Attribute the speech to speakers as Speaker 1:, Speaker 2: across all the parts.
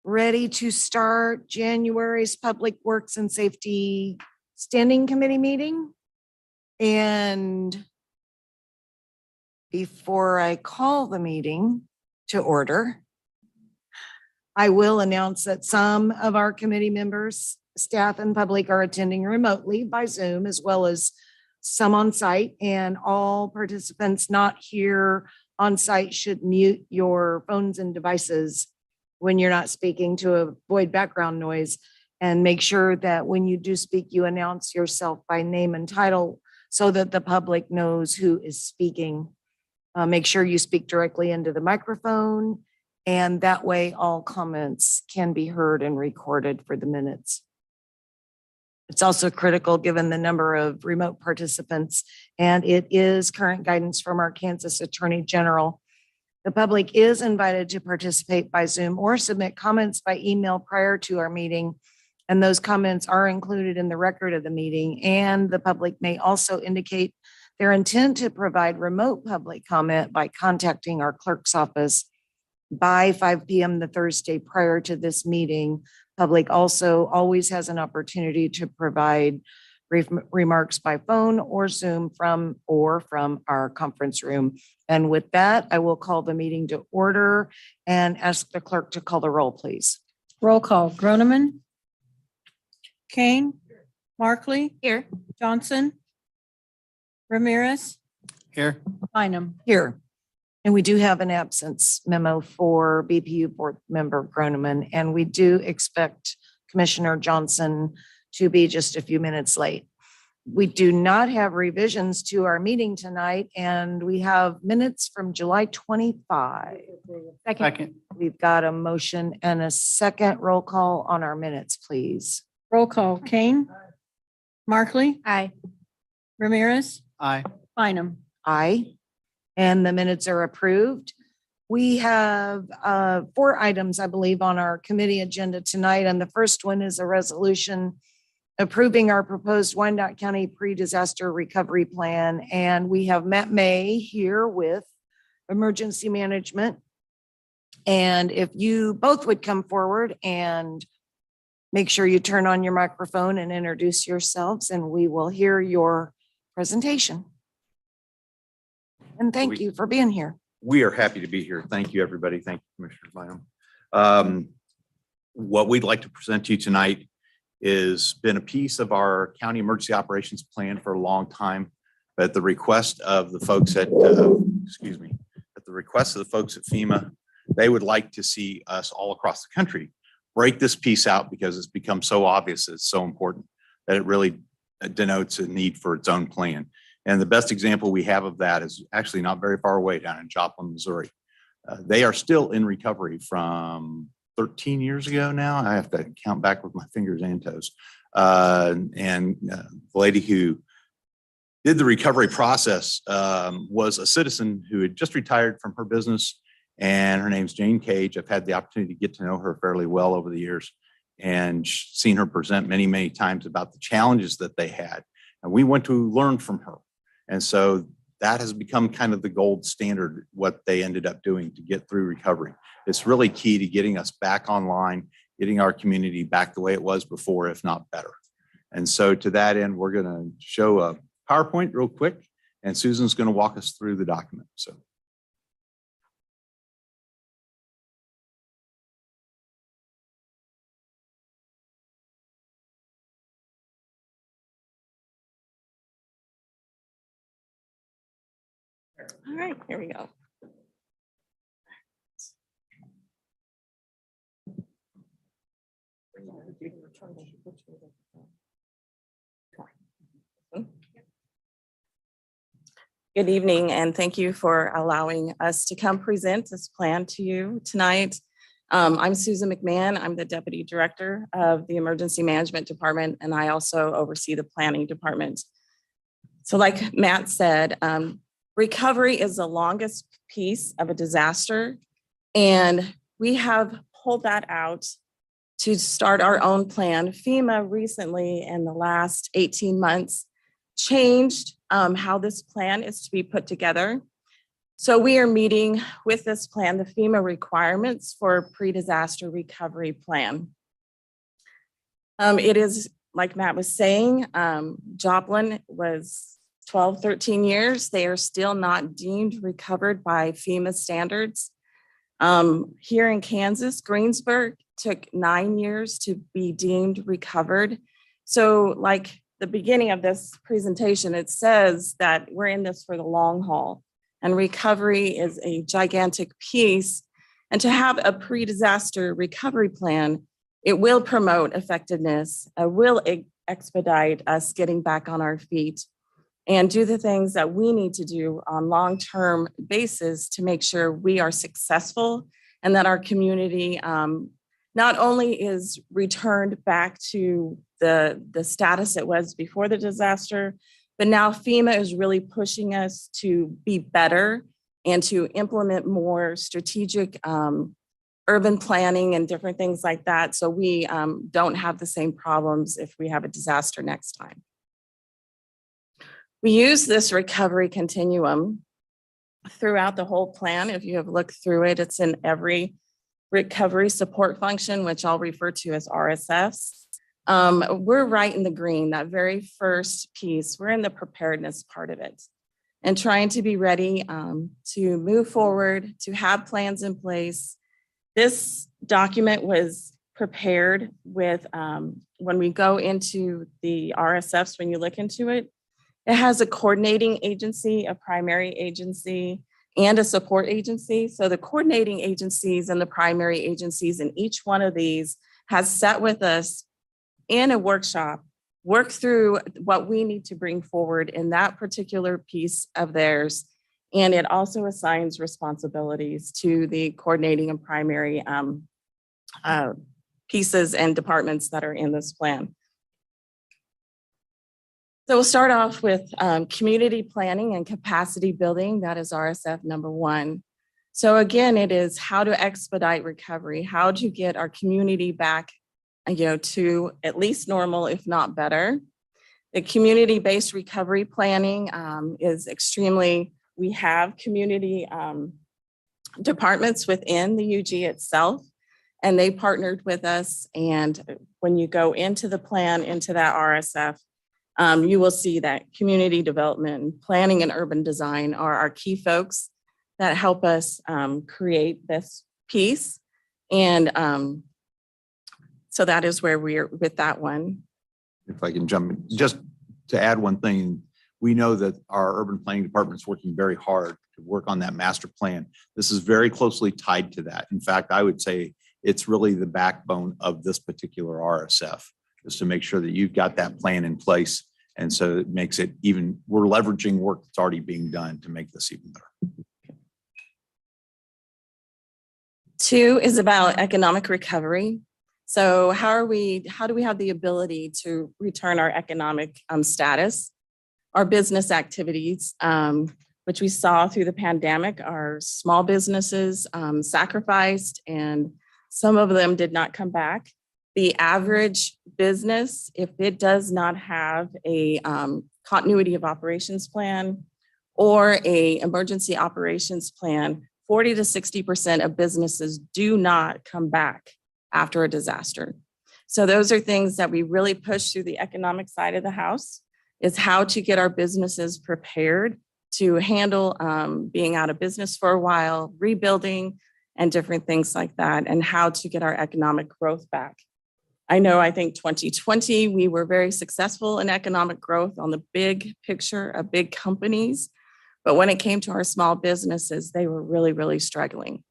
Speaker 1: Ready to start January's Public Works and Safety Standing Committee meeting. And before I call the meeting to order, I will announce that some of our committee members, staff, and public are attending remotely by Zoom, as well as some on site, and all participants not here on site should mute your phones and devices when you're not speaking to avoid background noise, and make sure that when you do speak, you announce yourself by name and title so that the public knows who is speaking. Make sure you speak directly into the microphone, and that way all comments can be heard and recorded for the minutes. It's also critical given the number of remote participants, and it is current guidance from our Kansas Attorney General. The public is invited to participate by Zoom or submit comments by email prior to our meeting, and those comments are included in the record of the meeting. And the public may also indicate their intent to provide remote public comment by contacting our clerk's office by 5 p.m. the Thursday prior to this meeting. Public also always has an opportunity to provide brief remarks by phone or Zoom from our conference room. And with that, I will call the meeting to order and ask the clerk to call the roll, please.
Speaker 2: Roll call. Groneman. Kane. Markley.
Speaker 1: Here.
Speaker 2: Johnson. Ramirez.
Speaker 3: Here.
Speaker 2: Bynum.
Speaker 1: Here. And we do have an absence memo for BPU board member Groneman, and we do expect Commissioner Johnson to be just a few minutes late. We do not have revisions to our meeting tonight, and we have minutes from July 25.
Speaker 3: Second.
Speaker 1: We've got a motion and a second. Roll call on our minutes, please.
Speaker 2: Roll call. Kane. Markley.
Speaker 1: Aye.
Speaker 2: Ramirez.
Speaker 3: Aye.
Speaker 2: Bynum.
Speaker 1: Aye. And the minutes are approved. We have 4 items, I believe, on our committee agenda tonight. And the first one is a resolution approving our proposed Wyandotte County pre-disaster recovery plan. And we have Matt May here with Emergency Management. And if you both would come forward and make sure you turn on your microphone and introduce yourselves, and we will hear your presentation. And thank you for being here.
Speaker 4: We are happy to be here. Thank you, everybody. Thank you, Commissioner Bynum. What we'd like to present to you tonight is been a piece of our county emergency operations plan for a long time. But at the request of the folks at, at the request of the folks at FEMA, they would like to see us all across the country break this piece out because it's become so obvious, it's so important that it really denotes a need for its own plan. And the best example we have of that is actually not very far away down in Joplin, Missouri. They are still in recovery from 13 years ago now. I have to count back with my fingers and toes. The lady who did the recovery process was a citizen who had just retired from her business, and her name's Jane Cage. I've had the opportunity to get to know her fairly well over the years and seen her present many, many times about the challenges that they had. And we went to learn from her. And so that has become kind of the gold standard, what they ended up doing to get through recovery. It's really key to getting us back online, getting our community back the way it was before, if not better. And so to that end, we're going to show a PowerPoint real quick, and Susan's going to walk us through the document. So.
Speaker 1: All right, here we go.
Speaker 5: Good evening, and thank you for allowing us to come present this plan to you tonight. I'm Susan McMahon. I'm the Deputy Director of the Emergency Management Department, and I also oversee the Planning Department. So like Matt said, recovery is the longest piece of a disaster, and we have pulled that out to start our own plan. FEMA recently, in the last 18 months, changed how this plan is to be put together. So we are meeting with this plan, the FEMA requirements for a pre-disaster recovery plan. It is, like Matt was saying, Joplin was 12, 13 years. They are still not deemed recovered by FEMA standards. Here in Kansas, Greensburg took 9 years to be deemed recovered. So like the beginning of this presentation, it says that we're in this for the long haul, and recovery is a gigantic piece. And to have a pre-disaster recovery plan, it will promote effectiveness, will expedite us getting back on our feet and do the things that we need to do on long-term basis to make sure we are successful and that our community not only is returned back to the status it was before the disaster, but now FEMA is really pushing us to be better and to implement more strategic urban planning and different things like that, so we don't have the same problems if we have a disaster next time. We use this recovery continuum throughout the whole plan. If you have looked through it, it's in every recovery support function, which I'll refer to as RSFs. We're right in the green, that very first piece. We're in the preparedness part of it and trying to be ready to move forward, to have plans in place. This document was prepared with, when we go into the RSFs, when you look into it, it has a coordinating agency, a primary agency, and a support agency. So the coordinating agencies and the primary agencies in each one of these has sat with us in a workshop, work through what we need to bring forward in that particular piece of theirs. And it also assigns responsibilities to the coordinating and primary pieces and departments that are in this plan. So we'll start off with community planning and capacity building. That is RSF number 1. So again, it is how to expedite recovery, how to get our community back, to at least normal, if not better. The community-based recovery planning is extremely, we have community departments within the UG itself, and they partnered with us. And when you go into the plan, into that RSF, you will see that community development, planning, and urban design are our key folks that help us create this piece. And so that is where we're with that one.
Speaker 4: If I can jump in, just to add one thing, we know that our urban planning department is working very hard to work on that master plan. This is very closely tied to that. In fact, I would say it's really the backbone of this particular RSF, is to make sure that you've got that plan in place. And so it makes it even, we're leveraging work that's already being done to make this even better.
Speaker 5: 2 is about economic recovery. So how do we have the ability to return our economic status? Our business activities, which we saw through the pandemic, our small businesses sacrificed, and some of them did not come back. The average business, if it does not have a continuity of operations plan or a emergency operations plan, 40 to 60% of businesses do not come back after a disaster. So those are things that we really push through the economic side of the house, is how to get our businesses prepared to handle being out of business for a while, rebuilding, and different things like that, and how to get our economic growth back. I think 2020, we were very successful in economic growth on the big picture of big companies. But when it came to our small businesses, they were really, really struggling.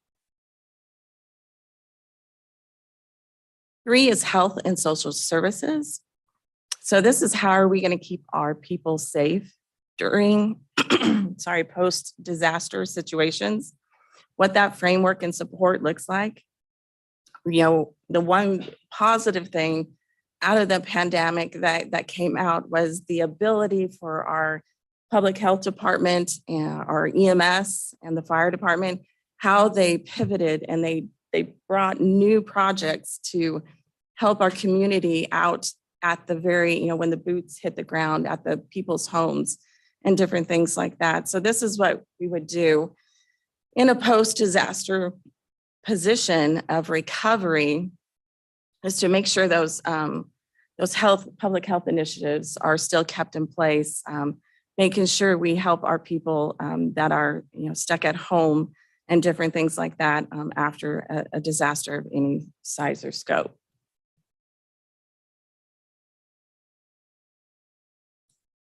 Speaker 5: 3 is health and social services. So this is how are we going to keep our people safe during, sorry, post-disaster situations, what that framework and support looks like. You know, the one positive thing out of the pandemic that came out was the ability for our public health department and our EMS and the fire department, how they pivoted and they brought new projects to help our community out at the very, you know, when the boots hit the ground at the people's homes and different things like that. So this is what we would do in a post-disaster position of recovery, is to make sure those public health initiatives are still kept in place, making sure we help our people that are, you know, stuck at home and different things like that after a disaster of any size or scope.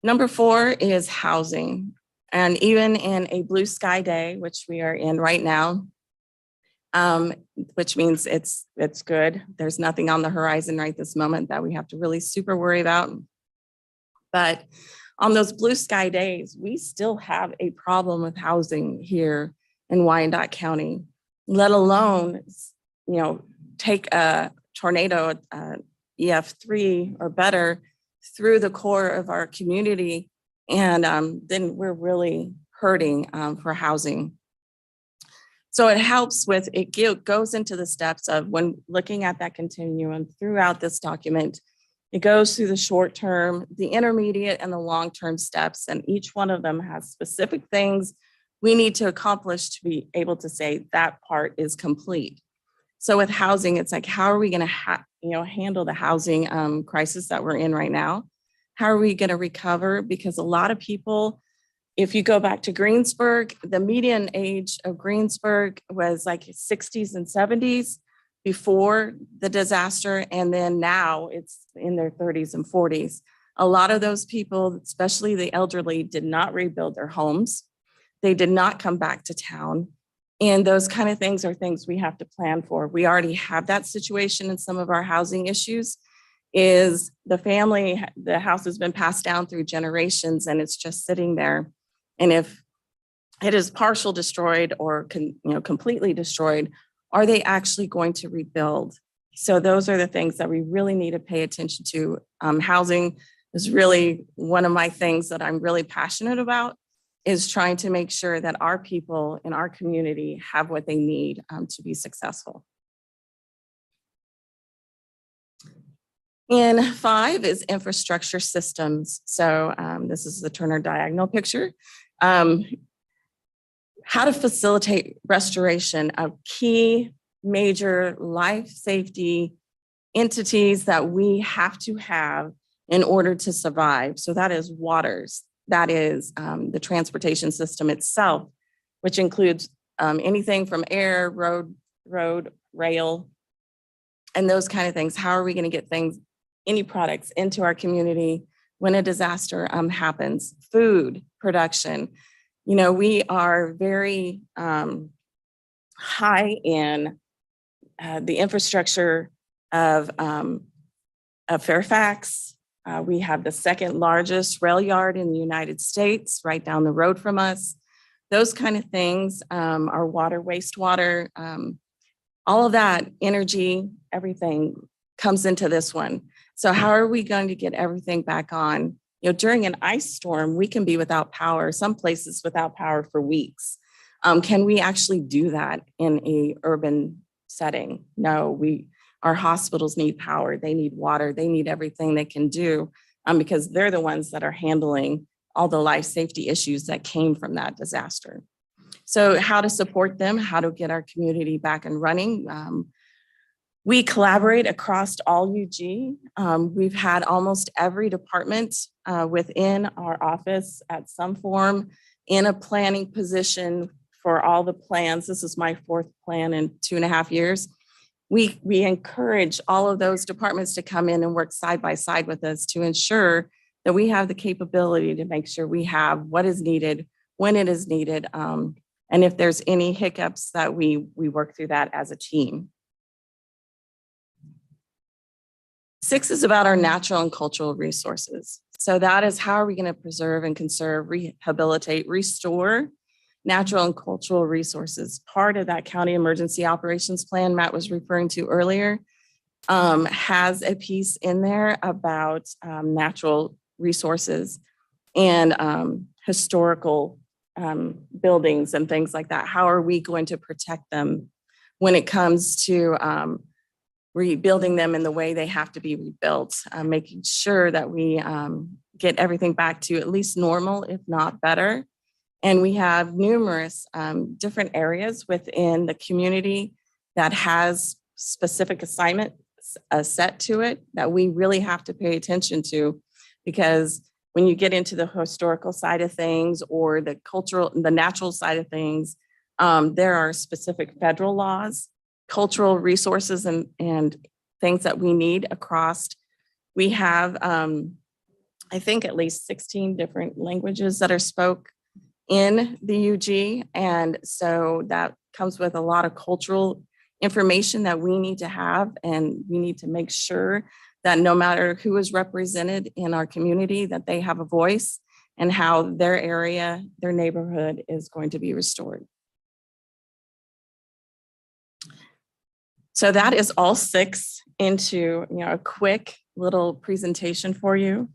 Speaker 5: Number 4 is housing. And even in a blue sky day, which we are in right now, which means it's good. There's nothing on the horizon right this moment that we have to really super worry about. But on those blue sky days, we still have a problem with housing here in Wyandotte County, let alone, you know, take a tornado, EF3 or better through the core of our community. And then we're really hurting for housing. So it helps with, it goes into the steps of when looking at that continuum throughout this document, it goes through the short term, the intermediate and the long-term steps. And each one of them has specific things we need to accomplish to be able to say that part is complete. So with housing, it's like, how are we going to handle the housing crisis that we're in right now? How are we going to recover? Because a lot of people, if you go back to Greensburg, the median age of Greensburg was like 60s and 70s before the disaster. And then now it's in their 30s and 40s. A lot of those people, especially the elderly, did not rebuild their homes. They did not come back to town. And those kind of things are things we have to plan for. We already have that situation in some of our housing issues. Is the family, the house has been passed down through generations and it's just sitting there. And if it is partial destroyed or completely destroyed, are they actually going to rebuild? So those are the things that we really need to pay attention to. Housing is really one of my things that I'm really passionate about, is trying to make sure that our people in our community have what they need to be successful. And 5 is infrastructure systems. So this is the Turner diagonal picture. How to facilitate restoration of key major life safety entities that we have to have in order to survive. So that is waters, that is the transportation system itself, which includes anything from air, road, rail, and those kind of things. How are we going to get things, any products into our community when a disaster happens? Food production. You know, we are very high in the infrastructure of Fairfax. We have the second largest rail yard in the United States, right down the road from us. Those kind of things, our water, wastewater, all of that, energy, everything comes into this one. So how are we going to get everything back on? You know, during an ice storm, we can be without power, some places without power for weeks. Can we actually do that in a urban setting? No, our hospitals need power, they need water, they need everything they can do because they're the ones that are handling all the life safety issues that came from that disaster. So how to support them, how to get our community back and running. We collaborate across all UG. We've had almost every department within our office at some form in a planning position for all the plans. This is my 4th plan in 2.5 years. We encourage all of those departments to come in and work side by side with us to ensure that we have the capability to make sure we have what is needed when it is needed. And if there's any hiccups, that we work through that as a team. 6 is about our natural and cultural resources. So that is how are we going to preserve and conserve, rehabilitate, restore natural and cultural resources. Part of that county emergency operations plan Matt was referring to earlier has a piece in there about natural resources and historical buildings and things like that. How are we going to protect them when it comes to rebuilding them in the way they have to be rebuilt, making sure that we get everything back to at least normal, if not better. And we have numerous different areas within the community that has specific assignments set to it that we really have to pay attention to, because when you get into the historical side of things or the cultural, the natural side of things, there are specific federal laws, cultural resources and things that we need across. We have, I think, at least 16 different languages that are spoke in the UG. And so that comes with a lot of cultural information that we need to have, and we need to make sure that no matter who is represented in our community, that they have a voice and how their area, their neighborhood is going to be restored. So that is all 6 into a quick little presentation for you.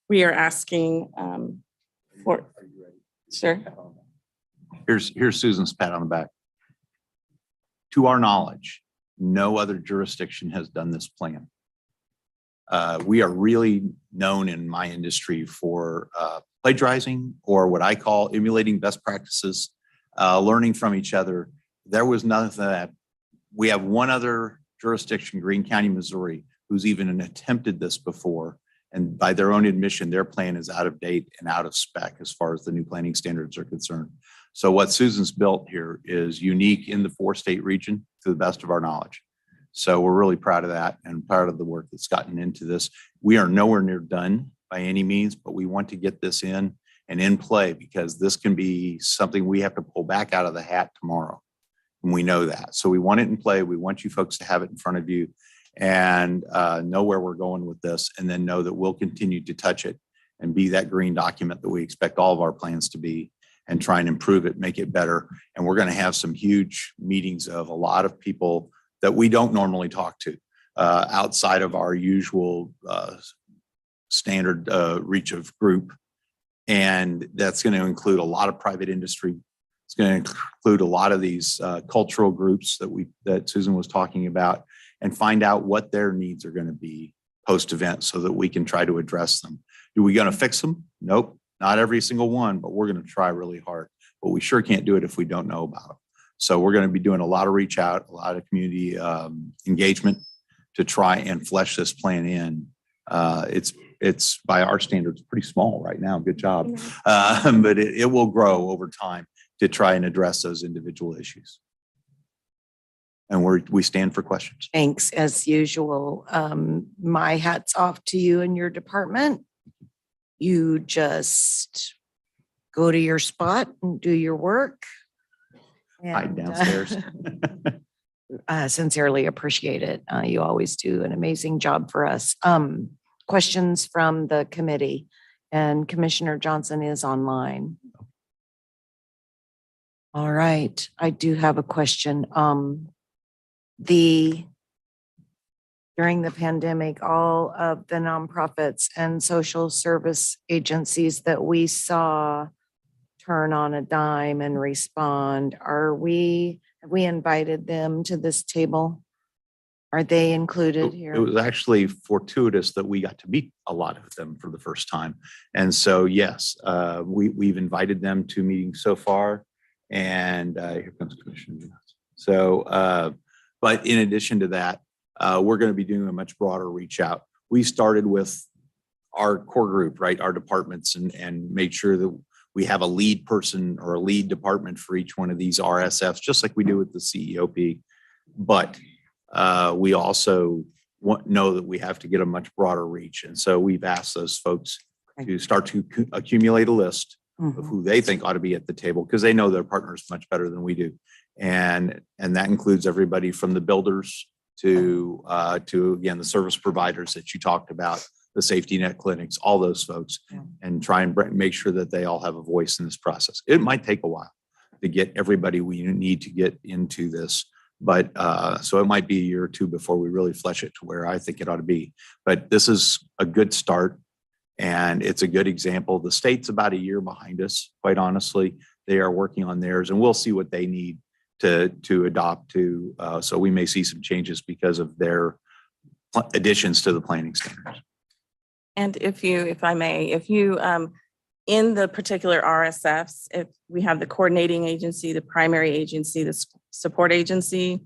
Speaker 5: We are asking for, sure.
Speaker 4: Here's Susan's pat on the back. To our knowledge, no other jurisdiction has done this plan. We are really known in my industry for plagiarizing, or what I call emulating best practices, learning from each other. There was none of that. We have one other jurisdiction, Greene County, Missouri, who's even attempted this before. And by their own admission, their plan is out of date and out of spec as far as the new planning standards are concerned. So what Susan's built here is unique in the 4-state region to the best of our knowledge. So we're really proud of that and proud of the work that's gotten into this. We are nowhere near done by any means, but we want to get this in and in play, because this can be something we have to pull back out of the hat tomorrow. And we know that. So we want it in play. We want you folks to have it in front of you and know where we're going with this, and then know that we'll continue to touch it and be that green document that we expect all of our plans to be, and try and improve it, make it better. And we're going to have some huge meetings of a lot of people that we don't normally talk to outside of our usual standard reach of group. And that's going to include a lot of private industry. It's going to include a lot of these cultural groups that Susan was talking about, and find out what their needs are going to be post-event so that we can try to address them. Are we going to fix them? Nope, not every single one, but we're going to try really hard. But we sure can't do it if we don't know about them. So we're going to be doing a lot of reach out, a lot of community engagement to try and flesh this plan in. It's by our standards pretty small right now. Good job. But it will grow over time to try and address those individual issues. And we stand for questions.
Speaker 1: Thanks, as usual. My hat's off to you and your department. You just go to your spot and do your work.
Speaker 4: Hide
Speaker 1: And,
Speaker 4: downstairs.
Speaker 1: Sincerely appreciate it. You always do an amazing job for us. Questions from the committee, and Commissioner Johnson is online. All right, I do have a question. During the pandemic, all of the nonprofits and social service agencies that we saw turn on a dime and respond, have we invited them to this table? Are they included here?
Speaker 4: It was actually fortuitous that we got to meet a lot of them for the first time. And so, yes, we've invited them to meetings so far. And here comes Commissioner Johnson. So, but in addition to that, we're going to be doing a much broader reach out. We started with our core group, right? Our departments, and made sure that we have a lead person or a lead department for each one of these RSFs, just like we do with the CEOP. But we also know that we have to get a much broader reach. And so we've asked those folks to start to accumulate a list of who they think ought to be at the table, because they know their partners much better than we do. And that includes everybody from the builders to again, the service providers that you talked about, the safety net clinics, all those folks, and try and make sure that they all have a voice in this process. It might take a while to get everybody we need to get into this. But so it might be a year or two before we really flesh it to where I think it ought to be. But this is a good start and it's a good example. The state's about a year behind us, quite honestly. They are working on theirs and we'll see what they need to adopt to. So we may see some changes because of their additions to the planning standards.
Speaker 5: And if I may, in the particular RSFs, if we have the coordinating agency, the primary agency, the support agency,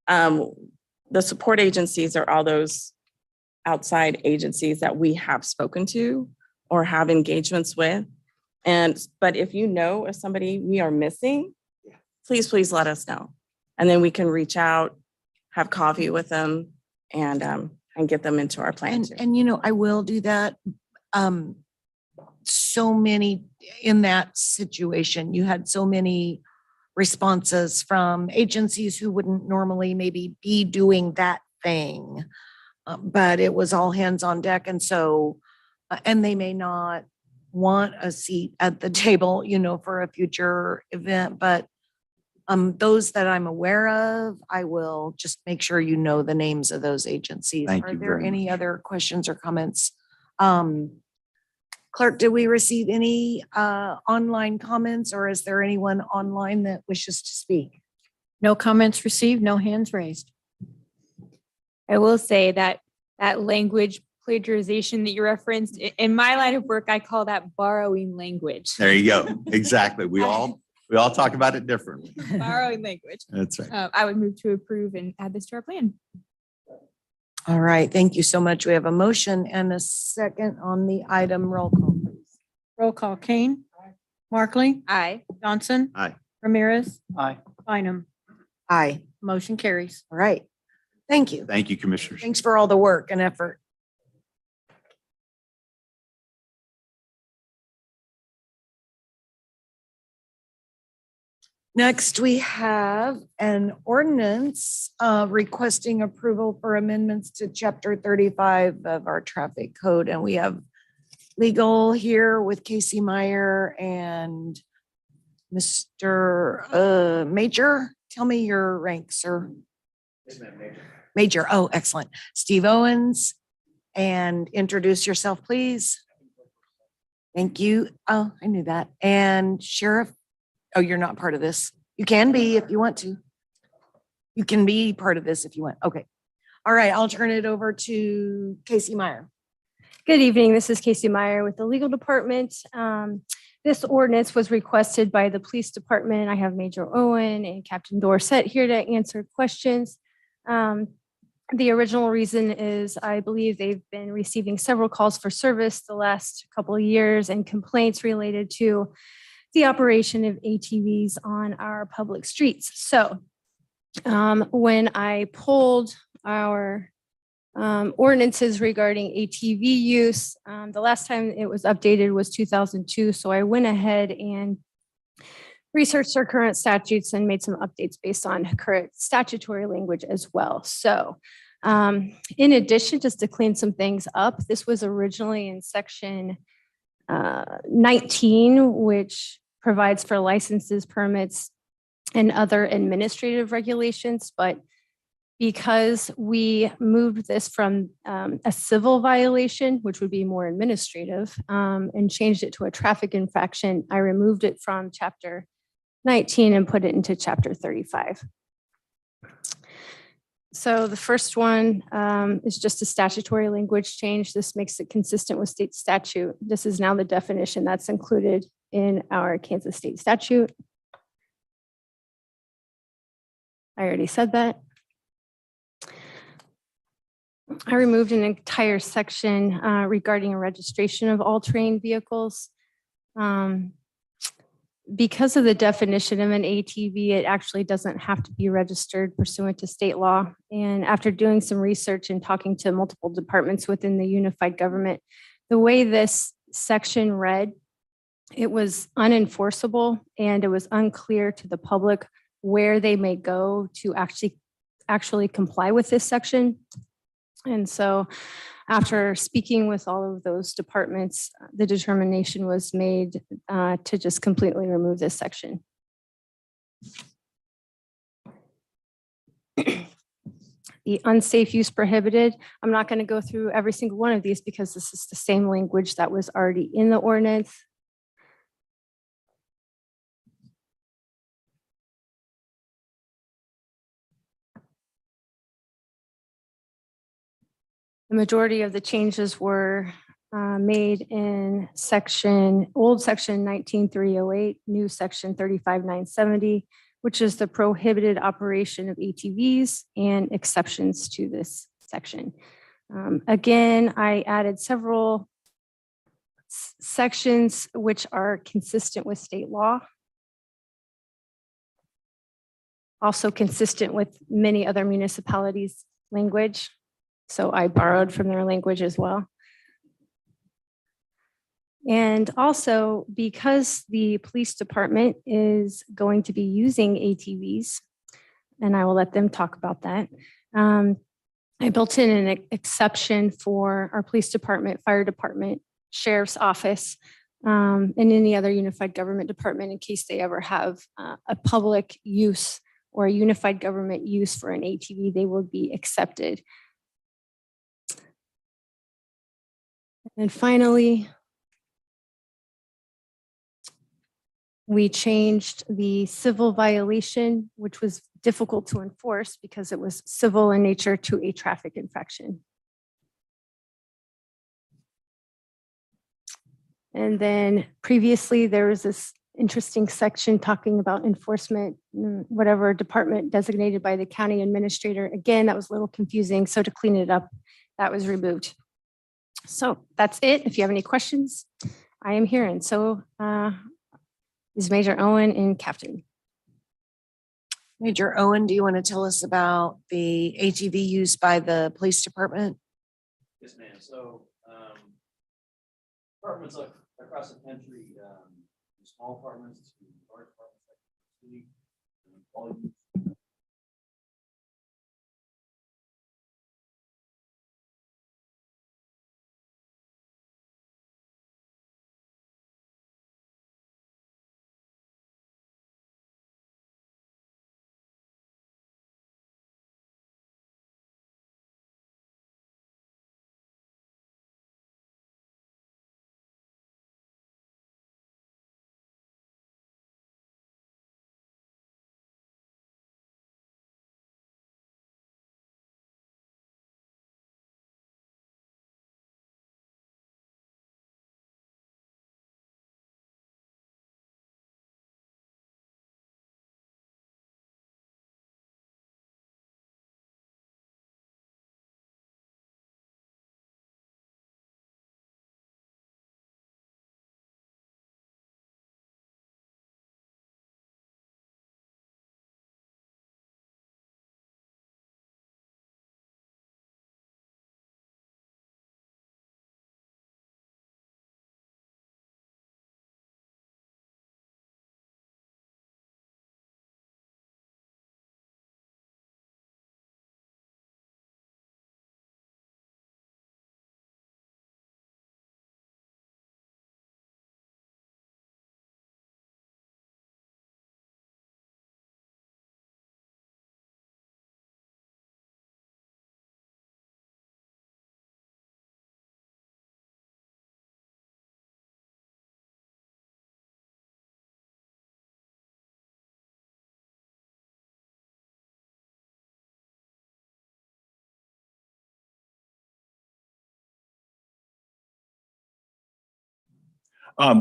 Speaker 5: the support agencies are all those outside agencies that we have spoken to or have engagements with. But if you know of somebody we are missing, please let us know. And then we can reach out, have coffee with them and get them into our plan too.
Speaker 1: And I will do that. So many in that situation, you had so many responses from agencies who wouldn't normally maybe be doing that thing. But it was all hands on deck. And so, and they may not want a seat at the table, for a future event, but those that I'm aware of, I will just make sure the names of those agencies.
Speaker 4: Thank
Speaker 1: Are
Speaker 4: you
Speaker 1: there
Speaker 4: very
Speaker 1: any
Speaker 4: much.
Speaker 1: other questions or comments? Clerk, did we receive any online comments or is there anyone online that wishes to speak?
Speaker 2: No comments received, no hands raised.
Speaker 6: I will say that language plagiarization that you referenced, in my line of work, I call that borrowing language.
Speaker 4: There you go. Exactly. We all talk about it differently.
Speaker 6: Borrowing language.
Speaker 4: That's right.
Speaker 6: I would move to approve and add this to our plan.
Speaker 1: All right, thank you so much. We have a motion and a second on the item. Roll call, please.
Speaker 2: Roll call, Kane. Markley.
Speaker 6: Aye.
Speaker 2: Johnson.
Speaker 4: Aye.
Speaker 2: Ramirez.
Speaker 3: Aye.
Speaker 2: Bynum.
Speaker 1: Aye.
Speaker 2: Motion carries.
Speaker 1: All right. Thank you.
Speaker 4: Thank you, commissioners.
Speaker 1: Thanks for all the work and effort. Next, we have an ordinance requesting approval for amendments to Chapter 35 of our traffic code. And we have legal here with Casey Meyer and Mr. Major. Tell me your rank, sir. Major. Oh, excellent. Steve Owens. And introduce yourself, please. Thank you. Oh, I knew that. And Sheriff. Oh, you're not part of this. You can be if you want to. You can be part of this if you want. Okay. All right. I'll turn it over to Casey Meyer.
Speaker 7: Good evening. This is Casey Meyer with the legal department. This ordinance was requested by the police department. I have Major Owen and Captain Dorsett here to answer questions. The original reason is I believe they've been receiving several calls for service the last couple of years and complaints related to the operation of ATVs on our public streets. So when I pulled our ordinances regarding ATV use, the last time it was updated was 2002. So I went ahead and researched our current statutes and made some updates based on current statutory language as well. So in addition, just to clean some things up, this was originally in section 19, which provides for licenses, permits, and other administrative regulations. But because we moved this from a civil violation, which would be more administrative, and changed it to a traffic infraction, I removed it from chapter 19 and put it into chapter 35. So the first one is just a statutory language change. This makes it consistent with state statute. This is now the definition that's included in our Kansas state statute. I already said that. I removed an entire section regarding registration of all-terrain vehicles. Because of the definition of an ATV, it actually doesn't have to be registered pursuant to state law. And after doing some research and talking to multiple departments within the unified government, the way this section read, it was unenforceable and it was unclear to the public where they may go to actually comply with this section. And so After speaking with all of those departments, the determination was made to just completely remove this section. The unsafe use prohibited, I'm not going to go through every single one of these because this is the same language that was already in the ordinance. The majority of the changes were made in old section 19308, new section 35970, which is the prohibited operation of ATVs and exceptions to this section. Again, I added several sections which are consistent with state law. Also consistent with many other municipalities' language. So I borrowed from their language as well. And also because the police department is going to be using ATVs, and I will let them talk about that. I built in an exception for our police department, fire department, sheriff's office, and any other unified government department in case they ever have a public use or a unified government use for an ATV, they will be accepted. And finally, we changed the civil violation, which was difficult to enforce because it was civil in nature, to a traffic infraction. And then previously there was this interesting section talking about enforcement, whatever department designated by the county administrator. Again, that was a little confusing. So to clean it up, that was removed. So that's it. If you have any questions, I am here. And so is Major Owen and Captain.
Speaker 1: Major Owen, do you want to tell us about the ATV used by the police department?
Speaker 8: Yes, ma'am. So apartments across the country, small apartments to large apartments like the city, all use.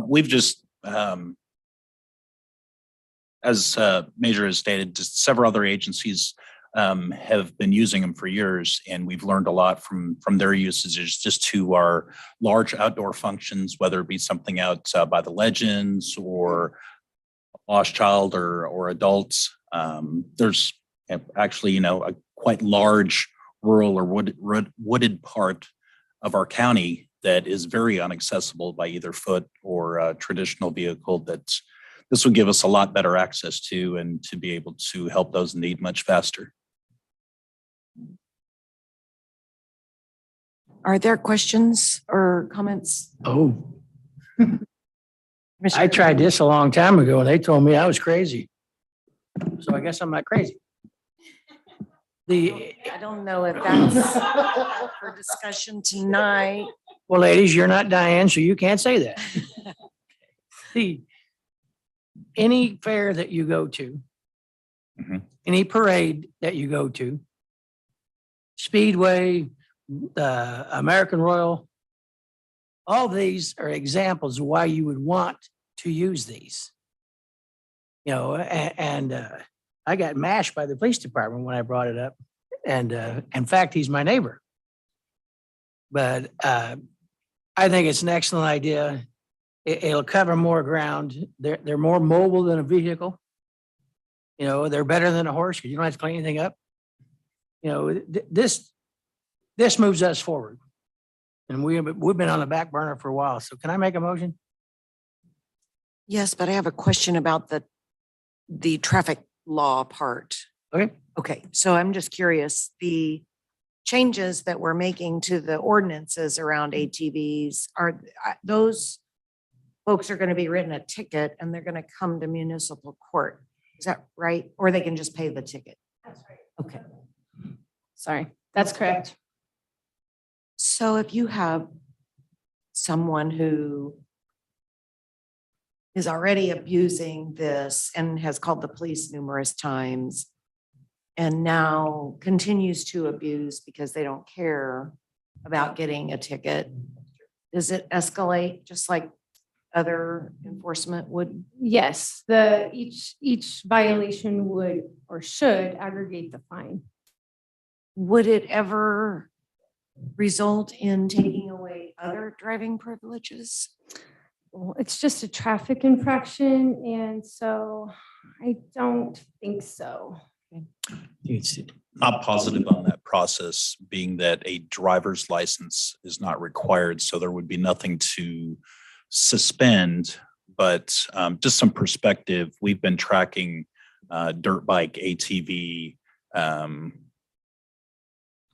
Speaker 8: We've just, as Major has stated, just several other agencies have been using them for years, and we've learned a lot from their usages just to our large outdoor functions, whether it be something out by the Legends or Lost Child or adults. There's actually, a quite large rural or wooded part of our county that is very inaccessible by either foot or a traditional vehicle. This would give us a lot better access to, and to be able to help those in need much faster.
Speaker 1: Are there questions or comments?
Speaker 9: Oh, I
Speaker 1: Commissioner-
Speaker 9: tried this a long time ago and they told me I was crazy. So I guess I'm not crazy.
Speaker 1: I don't know if that's for discussion tonight.
Speaker 9: Well, ladies, you're not Diane, so you can't say that. Any fair that you go to,
Speaker 8: Mhm.
Speaker 9: any parade that you go to, Speedway, American Royal, all these are examples of why you would want to use these. You know, and I got mashed by the police department when I brought it up. And in fact, he's my neighbor. But I think it's an excellent idea. It'll cover more ground. They're more mobile than a vehicle. You know, they're better than a horse because you don't have to clean anything up. You know, this moves us forward. And we've been on the back burner for a while. So can I make a motion?
Speaker 1: Yes, but I have a question about the traffic law part.
Speaker 9: Okay.
Speaker 1: Okay, so I'm just curious, the changes that we're making to the ordinances around ATVs, are those folks are going to be written a ticket and they're going to come to municipal court? Is that right? Or they can just pay the ticket? That's right. Okay.
Speaker 7: Sorry, that's correct.
Speaker 1: So if you have someone who is already abusing this and has called the police numerous times and now continues to abuse because they don't care about getting a ticket, does it escalate just like other enforcement would?
Speaker 7: Yes, each violation would or should aggregate the fine.
Speaker 1: Would it ever result in taking away other driving privileges?
Speaker 7: Well, it's just a traffic infraction, and so I don't think so.
Speaker 8: Not positive on that process, being that a driver's license is not required, so there would be nothing to suspend. But just some perspective, we've been tracking dirt bike, ATV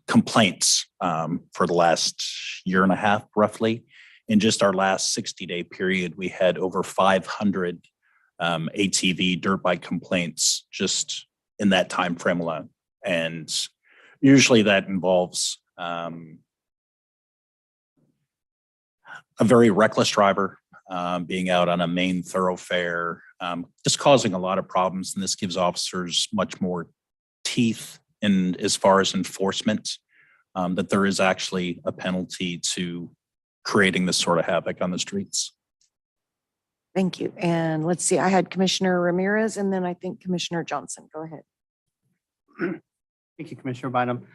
Speaker 8: complaints for the last year and a half, roughly. In just our last 60-day period, we had over 500 ATV dirt bike complaints just in that time frame alone. And usually that involves a very reckless driver being out on a main thoroughfare, just causing a lot of problems. And this gives officers much more teeth in as far as enforcement, that there is actually a penalty to creating this sort of havoc on the streets.
Speaker 1: Thank you. And let's see, I had Commissioner Ramirez and then I think Commissioner Johnson. Go ahead.
Speaker 3: Thank you, Commissioner Bynum.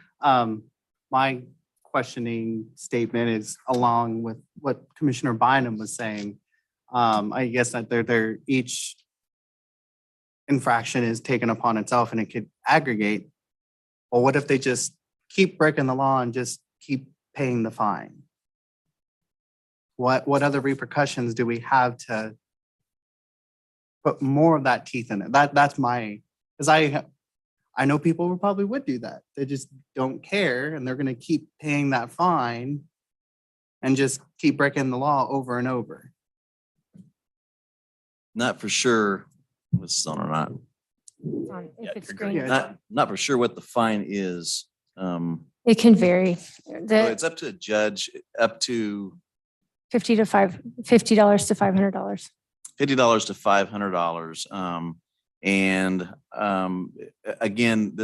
Speaker 3: My questioning statement is along with what Commissioner Bynum was saying. I guess that they're each infraction is taken upon itself and it could aggregate. Well, what if they just keep breaking the law and just keep paying the fine? What other repercussions do we have to put more of that teeth in it? That's my, because I know people who probably would do that. They just don't care and they're going to keep paying that fine and just keep breaking the law over and over.
Speaker 10: Not for sure what's still or not.
Speaker 7: If it's
Speaker 8: agree.
Speaker 7: green,
Speaker 10: Not for sure what the fine is.
Speaker 7: it can vary.
Speaker 10: So
Speaker 7: The
Speaker 10: it's up to a judge, up to
Speaker 7: $50 to $500.
Speaker 10: $50 to $500. Again,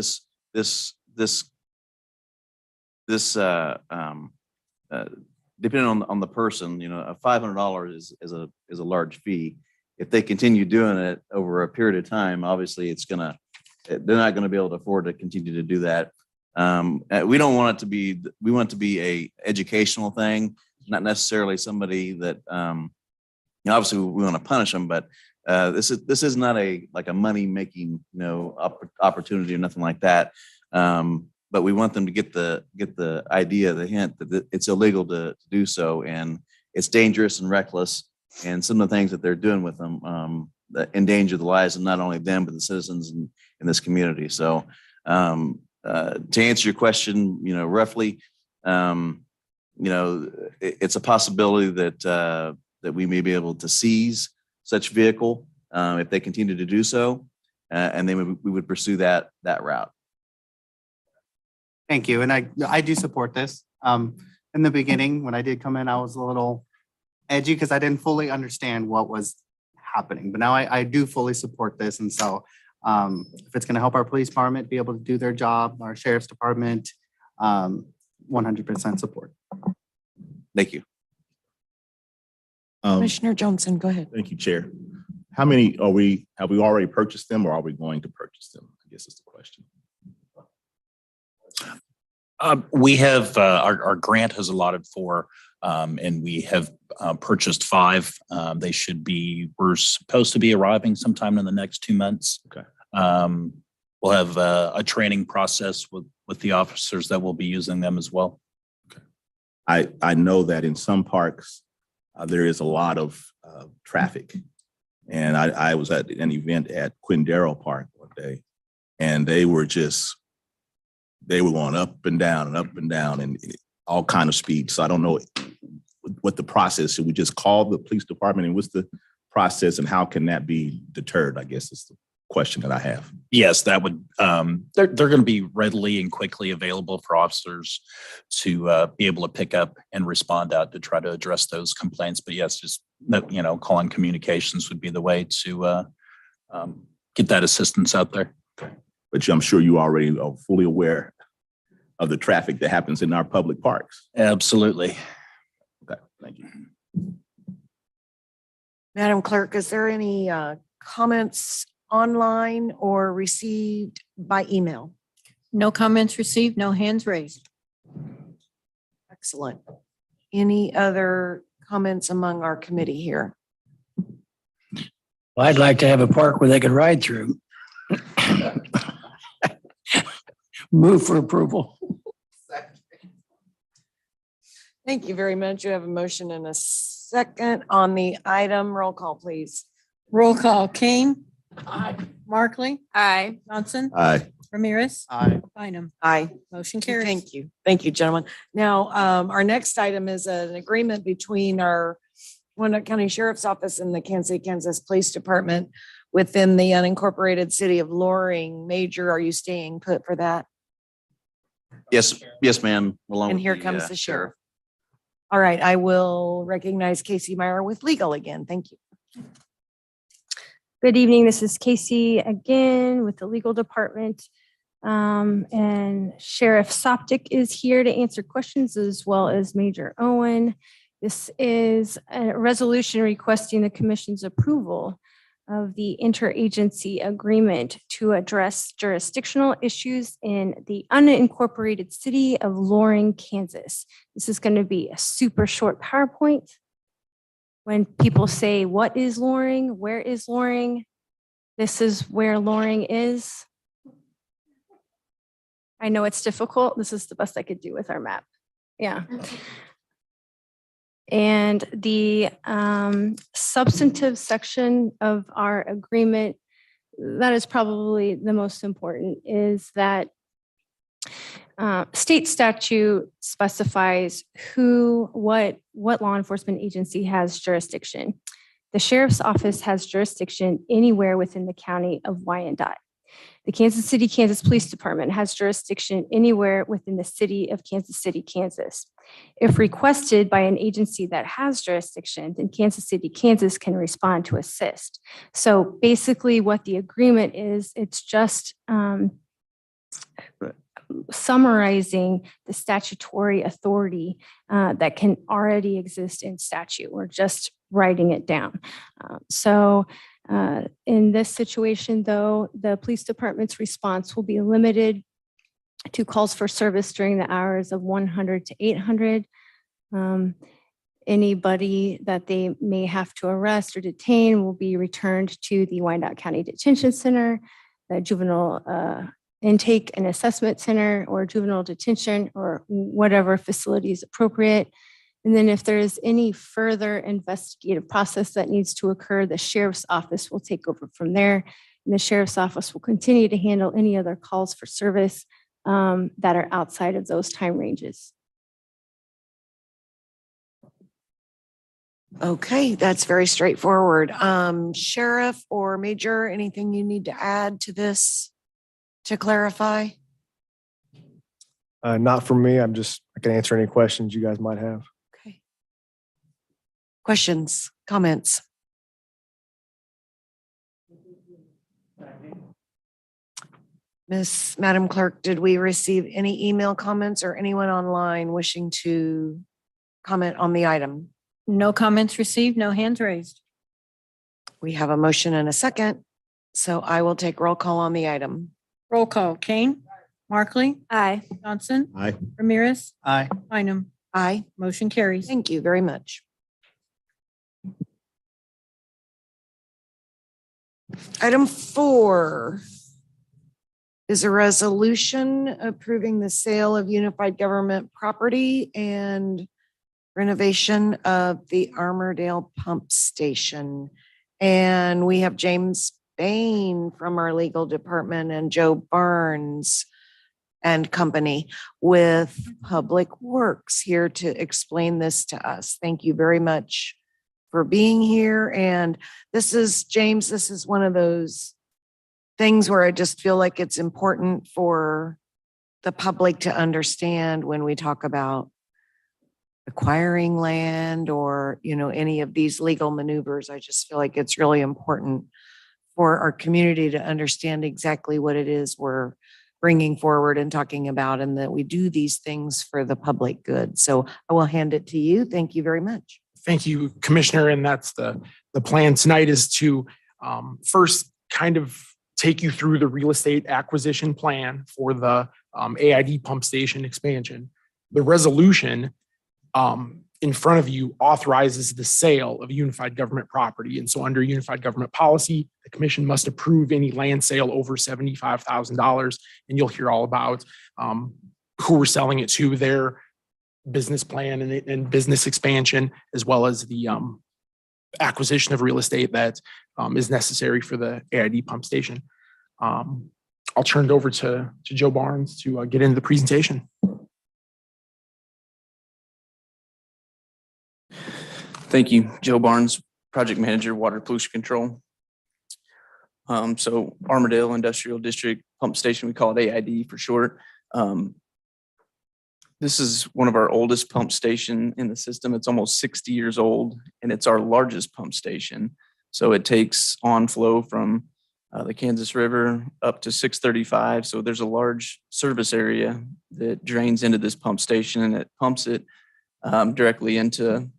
Speaker 10: depending on the person, you know, a $500 is a large fee. If they continue doing it over a period of time, obviously they're not going to be able to afford to continue to do that. We don't want it to be, we want it to be a educational thing, not necessarily somebody that, obviously we want to punish them, but this is not like a money making, opportunity or nothing like that. But we want them to get the idea, the hint that it's illegal to do so, and it's dangerous and reckless. And some of the things that they're doing with them that endanger the lives of not only them, but the citizens in this community. So to answer your question, roughly, it's a possibility that we may be able to seize such vehicle if they continue to do so. And then we would pursue that route.
Speaker 3: Thank you. And I do support this. In the beginning, when I did come in, I was a little edgy because I didn't fully understand what was happening. But now I do fully support this. And so if it's going to help our police department be able to do their job, our sheriff's department, 100% support.
Speaker 10: Thank you.
Speaker 1: Commissioner Johnson, go ahead.
Speaker 11: Thank you, Chair. How many have we already purchased them or are we going to purchase them? I guess is the question.
Speaker 8: We have, our grant has allotted 4, and we have purchased 5. We're supposed to be arriving sometime in the next 2 months.
Speaker 11: Okay.
Speaker 8: We'll have a training process with the officers that will be using them as well.
Speaker 11: Okay. I know that in some parks, there is a lot of traffic. And I was at an event at Quindaro Park one day, and they were going up and down and all kind of speed. So I don't know what the process, should we just call the police department and what's the process and how can that be deterred? I guess is the question that I have.
Speaker 8: Yes, that would, they're going to be readily and quickly available for officers to be able to pick up and respond out to try to address those complaints. But yes, just, calling communications would be the way to get that assistance out there.
Speaker 11: But I'm sure you already are fully aware of the traffic that happens in our public parks.
Speaker 8: Absolutely.
Speaker 11: Okay, thank you.
Speaker 1: Madam Clerk, is there any comments online or received by email?
Speaker 2: No comments received, no hands raised.
Speaker 1: Excellent. Any other comments among our committee here?
Speaker 9: Well, I'd like to have a park where they could ride through. Move for approval.
Speaker 1: Thank you very much. You have a motion and a second on the item. Roll call, please.
Speaker 2: Roll call, Kane. Markley.
Speaker 6: Aye.
Speaker 2: Johnson.
Speaker 11: Aye.
Speaker 2: Ramirez.
Speaker 3: Aye.
Speaker 2: Bynum.
Speaker 1: Aye.
Speaker 2: Motion carries.
Speaker 1: Thank you. Thank you, gentlemen. Now, our next item is an agreement between our Wyandotte County Sheriff's Office and the Kansas City, Kansas Police Department within the unincorporated city of Loring. Major, are you staying put for that?
Speaker 10: Yes, ma'am. Along
Speaker 1: And
Speaker 10: with
Speaker 1: here comes the sheriff. All right, I will recognize Casey Meyer with legal again. Thank you.
Speaker 7: Good evening. This is Casey again with the legal department. And Sheriff Soptic is here to answer questions as well as Major Owen. This is a resolution requesting the commission's approval of the interagency agreement to address jurisdictional issues in the unincorporated city of Loring, Kansas. This is going to be a super short PowerPoint. When people say, what is Loring? Where is Loring? This is where Loring is. I know it's difficult. This is the best I could do with our map. Yeah. And the substantive section of our agreement, that is probably the most important, is that state statute specifies what law enforcement agency has jurisdiction. The sheriff's office has jurisdiction anywhere within the county of Wyandotte. The Kansas City, Kansas Police Department has jurisdiction anywhere within the city of Kansas City, Kansas. If requested by an agency that has jurisdiction, then Kansas City, Kansas can respond to assist. So basically what the agreement is, it's just summarizing the statutory authority that can already exist in statute. We're just writing it down. In this situation, though, the police department's response will be limited to calls for service during the hours of 100 to 800. Anybody that they may have to arrest or detain will be returned to the Wyandotte County Detention Center, the Juvenile Intake and Assessment Center, or juvenile detention, or whatever facility is appropriate. And then if there is any further investigative process that needs to occur, the sheriff's office will take over from there. And the sheriff's office will continue to handle any other calls for service that are outside of those time ranges.
Speaker 1: Okay, that's very straightforward. Sheriff or Major, anything you need to add to this to clarify?
Speaker 12: Not from me. I can answer any questions you guys might have.
Speaker 1: Okay. Questions, comments? Madam Clerk, did we receive any email comments or anyone online wishing to comment on the item?
Speaker 2: No comments received, no hands raised.
Speaker 1: We have a motion and a second, so I will take roll call on the item.
Speaker 2: Roll call, Kane, Markley,
Speaker 6: Aye.
Speaker 2: Johnson,
Speaker 11: Aye.
Speaker 2: Ramirez,
Speaker 3: Aye.
Speaker 2: Bynum.
Speaker 1: Aye.
Speaker 2: Motion carries.
Speaker 1: Thank you very much. Item 4 is a resolution approving the sale of unified government property and renovation of the Armourdale Pump Station. And we have James Bain from our legal department and Joe Barnes and company with Public Works here to explain this to us. Thank you very much for being here. And this is, James, this is one of those things where I just feel like it's important for the public to understand when we talk about acquiring land or, any of these legal maneuvers. I just feel like it's really important for our community to understand exactly what it is we're bringing forward and talking about, and that we do these things for the public good. So I will hand it to you. Thank you very much.
Speaker 13: Thank you, Commissioner. And that's the plan tonight, is to first kind of take you through the real estate acquisition plan for the AID pump station expansion. The resolution in front of you authorizes the sale of unified government property. And so under unified government policy, the commission must approve any land sale over $75,000. And you'll hear all about who we're selling it to, their business plan and business expansion, as well as the acquisition of real estate that is necessary for the AID pump station. I'll turn it over to Joe Barnes to get into the presentation.
Speaker 14: Thank you, Joe Barnes, Project Manager, Water Pollution Control. So Armourdale Industrial District Pump Station, we call it AID for short. This is one of our oldest pump station in the system. It's almost 60 years old, and it's our largest pump station. So it takes on flow from the Kansas River up to 635. So there's a large service area that drains into this pump station, and it pumps it directly into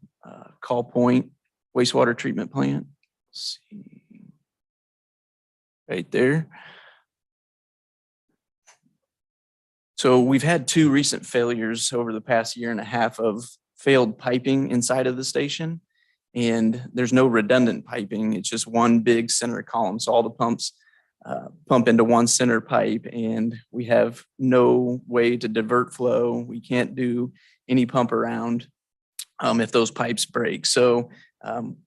Speaker 14: Call Point wastewater treatment plant. Let's see. Right there. So we've had 2 recent failures over the past year and a half of failed piping inside of the station. And there's no redundant piping. It's just one big center column. So all the pumps pump into one center pipe, and we have no way to divert flow. We can't do any pump around if those pipes break. So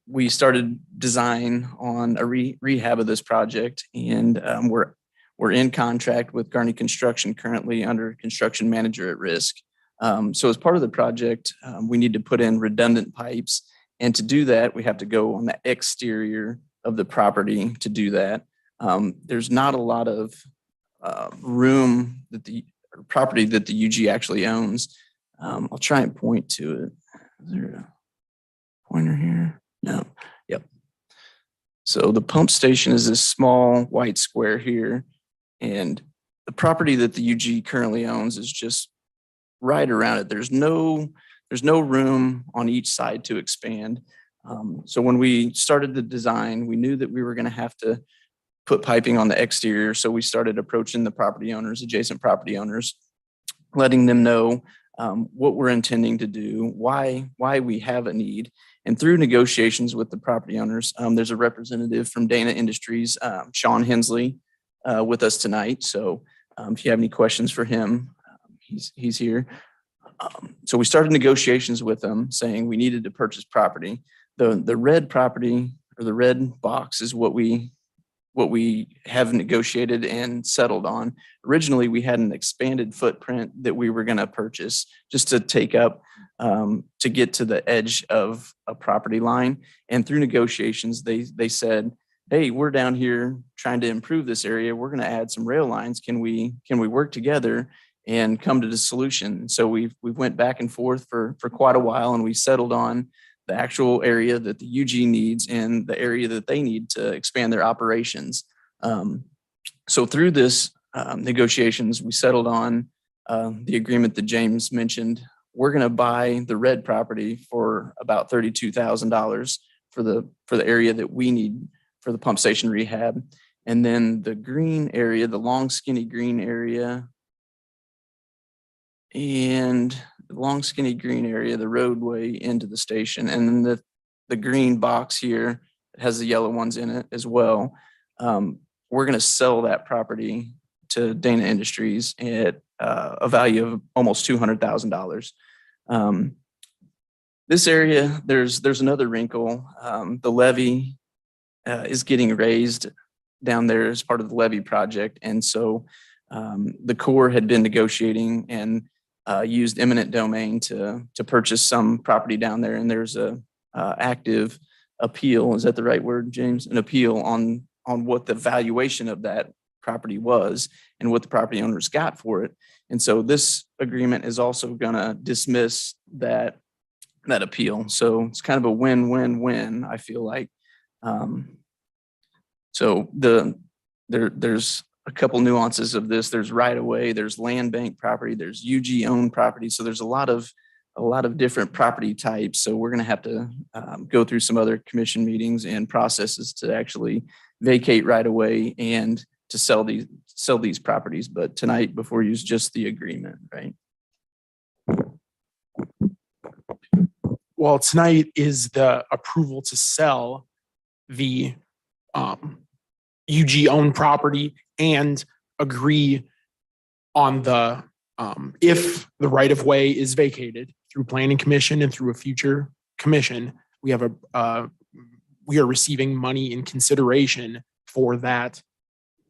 Speaker 14: we started design on a rehab of this project, and we're in contract with Garney Construction currently under construction manager at risk. So as part of the project, we need to put in redundant pipes. And to do that, we have to go on the exterior of the property to do that. There's not a lot of room that the property that the UG actually owns. I'll try and point to it. Is there a pointer here? No. Yep. So the pump station is this small white square here. And the property that the UG currently owns is just right around it. There's no room on each side to expand. So when we started the design, we knew that we were going to have to put piping on the exterior. So we started approaching the property owners, adjacent property owners, letting them know what we're intending to do, why we have a need. And through negotiations with the property owners, there's a representative from Dana Industries, Sean Hensley, with us tonight. So if you have any questions for him, he's here. So we started negotiations with them saying we needed to purchase property. The red property, or the red box, is what we have negotiated and settled on. Originally, we had an expanded footprint that we were going to purchase just to take up to get to the edge of a property line. And through negotiations, they said, hey, we're down here trying to improve this area. We're going to add some rail lines. Can we work together and come to the solution? So we went back and forth for quite a while, and we settled on the actual area that the UG needs and the area that they need to expand their operations. So through this negotiations, we settled on the agreement that James mentioned. We're going to buy the red property for about $32,000 for the area that we need for the pump station rehab. And then the green area, the long skinny green area, and the long skinny green area, the roadway into the station. And then the green box here has the yellow ones in it as well. We're going to sell that property to Dana Industries at a value of almost $200,000. This area, there's another wrinkle. The levee is getting raised down there as part of the levee project. And so the Corps had been negotiating and used eminent domain to purchase some property down there. And there's a active appeal. Is that the right word, James? An appeal on what the valuation of that property was and what the property owners got for it. And so this agreement is also going to dismiss that appeal. So it's kind of a win-win-win, I feel like. So there's a couple nuances of this. There's right of way, there's land bank property, there's UG owned property. So there's a lot of different property types. So we're going to have to go through some other commission meetings and processes to actually vacate right of way and to sell these properties. But tonight before you is just the agreement, right?
Speaker 13: Well, tonight is the approval to sell the UG owned property and agree on the if the right of way is vacated through planning commission and through a future commission, we are receiving money in consideration for that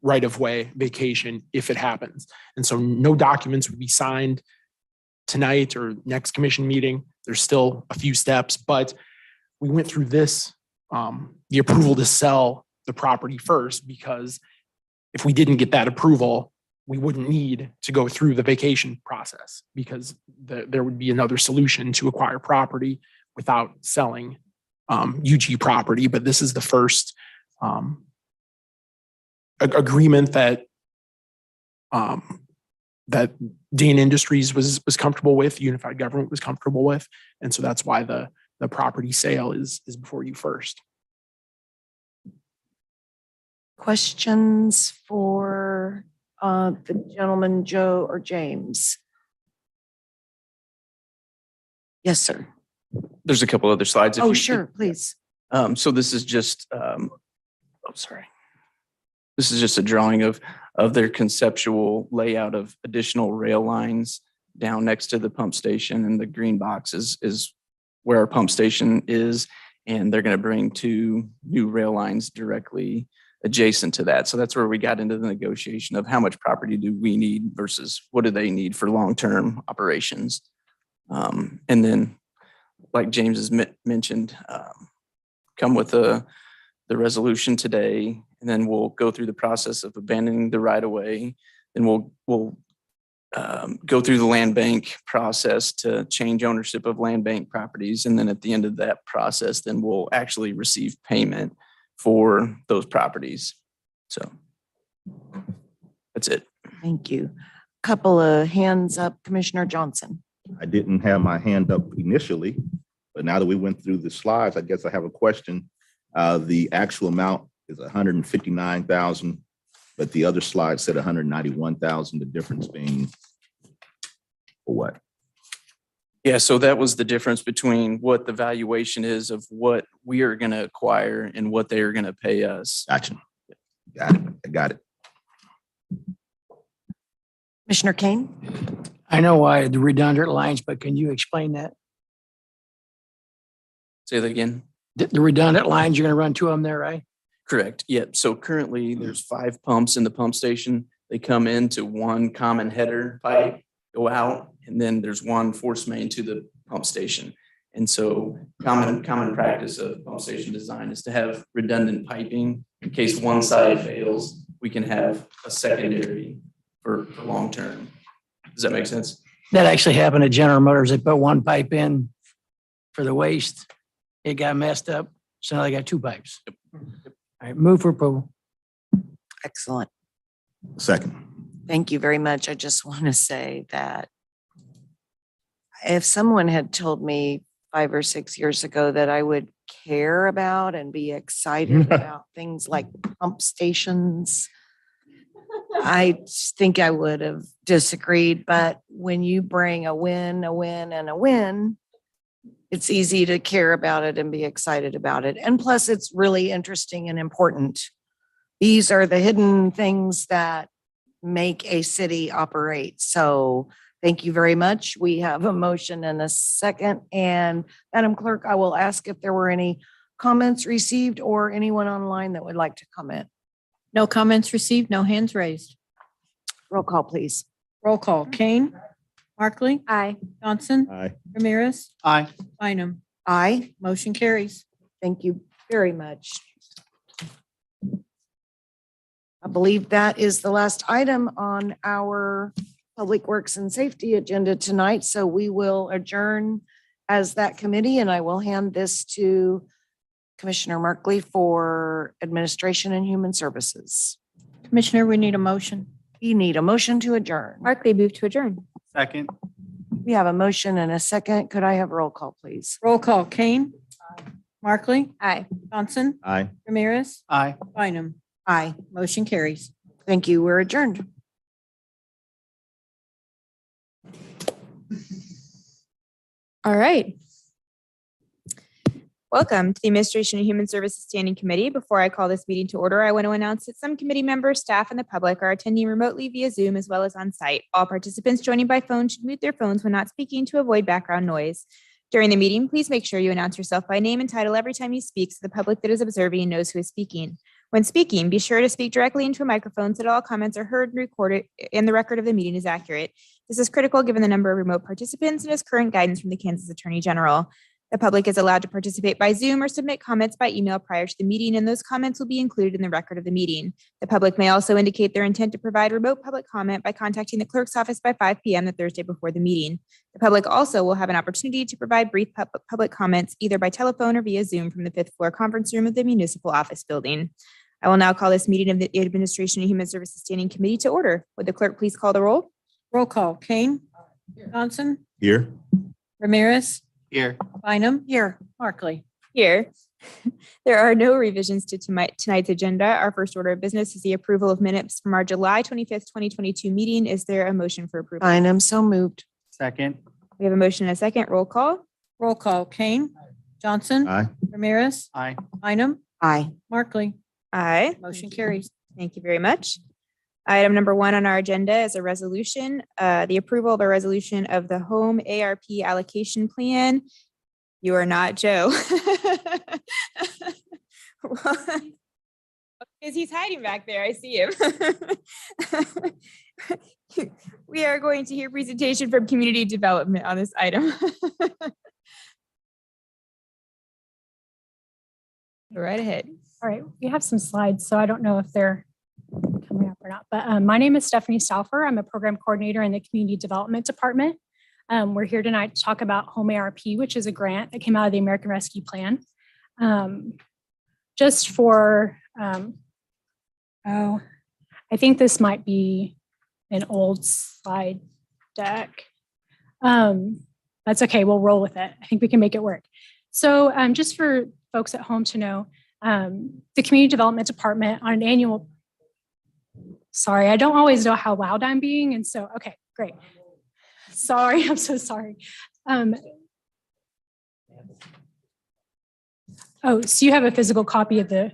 Speaker 13: right of way vacation if it happens. And so no documents would be signed tonight or next commission meeting. There's still a few steps, but we went through this, the approval to sell the property first, because if we didn't get that approval, we wouldn't need to go through the vacation process, because there would be another solution to acquire property without selling UG property. But this is the first agreement that that Dana Industries was comfortable with, Unified Government was comfortable with, and so that's why the property sale is before you first.
Speaker 1: Questions for the gentleman, Joe or James? Yes, sir.
Speaker 14: There's a couple other slides.
Speaker 1: Oh, sure, please.
Speaker 14: So this is just, This is just a drawing of their conceptual layout of additional rail lines down next to the pump station, and the green box is where our pump station is. And they're going to bring 2 new rail lines directly adjacent to that. So that's where we got into the negotiation of how much property do we need versus what do they need for long-term operations. And then, like James has mentioned, come with the resolution today, and then we'll go through the process of abandoning the right of way. And we'll go through the land bank process to change ownership of land bank properties. And then at the end of that process, then we'll actually receive payment for those properties. So that's it.
Speaker 1: Thank you. Couple of hands up, Commissioner Johnson.
Speaker 11: I didn't have my hand up initially, but now that we went through the slides, I guess I have a question. The actual amount is 159,000, but the other slide said 191,000, the difference being for what?
Speaker 14: Yeah, so that was the difference between what the valuation is of what we are going to acquire and what they are going to pay us.
Speaker 11: Gotcha. Got it. I got it.
Speaker 1: Commissioner Kane?
Speaker 9: I know why the redundant lines, but can you explain that?
Speaker 14: Say that again.
Speaker 9: The redundant lines, you're going to run 2 of them there, right?
Speaker 14: Correct. Yep. So currently there's 5 pumps in the pump station. They come into one common header pipe, go out, and then there's one force main to the pump station. And so common practice of pump station design is to have redundant piping in case one side fails, we can have a secondary for long term. Does that make sense?
Speaker 9: That actually happened at General Motors. They put one pipe in for the waste. It got messed up. So now they got two pipes. All right, move for approval.
Speaker 1: Excellent.
Speaker 11: Second.
Speaker 1: Thank you very much. I just want to say that if someone had told me 5 or 6 years ago that I would care about and be excited about things like pump stations, I think I would have disagreed. But when you bring a win, and a win, it's easy to care about it and be excited about it. And plus, it's really interesting and important. These are the hidden things that make a city operate. So thank you very much. We have a motion and a second. And Madam Clerk, I will ask if there were any comments received or anyone online that would like to comment.
Speaker 2: No comments received, no hands raised.
Speaker 1: Roll call, please.
Speaker 2: Roll call. Kane. Markley.
Speaker 6: Aye.
Speaker 2: Johnson.
Speaker 11: Aye.
Speaker 2: Ramirez.
Speaker 3: Aye.
Speaker 2: Bynum.
Speaker 1: Aye.
Speaker 2: Motion carries.
Speaker 1: Thank you very much. I believe that is the last item on our Public Works and Safety agenda tonight. So we will adjourn as that committee, and I will hand this to Commissioner Markley for Administration and Human Services.
Speaker 2: Commissioner, we need a motion.
Speaker 1: You need a motion to adjourn.
Speaker 6: Markley, move to adjourn.
Speaker 3: Second.
Speaker 1: We have a motion and a second. Could I have roll call, please?
Speaker 2: Roll call. Kane. Markley.
Speaker 6: Aye.
Speaker 2: Johnson.
Speaker 11: Aye.
Speaker 2: Ramirez.
Speaker 3: Aye.
Speaker 2: Bynum.
Speaker 1: Aye.
Speaker 2: Motion carries.
Speaker 1: Thank you. We're adjourned.
Speaker 6: All right. Welcome to the Administration and Human Services Standing Committee. Before I call this meeting to order, I want to announce that some committee members, staff, and the public are attending remotely via Zoom as well as on site. All participants joining by phone should mute their phones when not speaking to avoid background noise. During the meeting, please make sure you announce yourself by name and title every time you speak so the public that is observing knows who is speaking. When speaking, be sure to speak directly into a microphone so that all comments are heard and recorded and the record of the meeting is accurate. This is critical given the number of remote participants and is current guidance from the Kansas Attorney General. The public is allowed to participate by Zoom or submit comments by email prior to the meeting, and those comments will be included in the record of the meeting. The public may also indicate their intent to provide remote public comment by contacting the clerk's office by 5 p.m. the Thursday before the meeting. The public also will have an opportunity to provide brief public comments either by telephone or via Zoom from the 5th floor conference room of the municipal office building. I will now call this meeting of the Administration and Human Services Standing Committee to order. Would the clerk please call the roll?
Speaker 2: Roll call. Kane. Johnson.
Speaker 11: Here.
Speaker 2: Ramirez.
Speaker 3: Here.
Speaker 2: Bynum.
Speaker 1: Here.
Speaker 2: Markley.
Speaker 6: Here. There are no revisions to tonight's agenda. Our first order of business is the approval of minutes from our July 25th, 2022 meeting. Is there a motion for approval?
Speaker 1: Fine, I'm so moved.
Speaker 3: Second.
Speaker 6: We have a motion and a second. Roll call.
Speaker 2: Roll call. Kane. Johnson.
Speaker 11: Aye.
Speaker 2: Ramirez.
Speaker 3: Aye.
Speaker 2: Bynum.
Speaker 1: Aye.
Speaker 2: Markley.
Speaker 6: Aye.
Speaker 2: Motion carries.
Speaker 6: Thank you very much. Item number 1 on our agenda is a resolution, the approval of a resolution of the home ARP allocation plan. You are not Joe. Because he's hiding back there. I see him. We are going to hear presentation from community development on this item. Go right ahead.
Speaker 15: All right, we have some slides, so I don't know if they're coming up or not, but my name is Stephanie Stauffer. I'm a program coordinator in the Community Development Department. We're here tonight to talk about Home ARP, which is a grant that came out of the American Rescue Plan. Just for, I think this might be an old slide deck. That's okay, we'll roll with it. I think we can make it work. So just for folks at home to know, the Community Development Department on an annual, sorry, I don't always know how loud I'm being. And so, okay, great. Sorry, I'm so sorry. Oh, so you have a physical copy of the,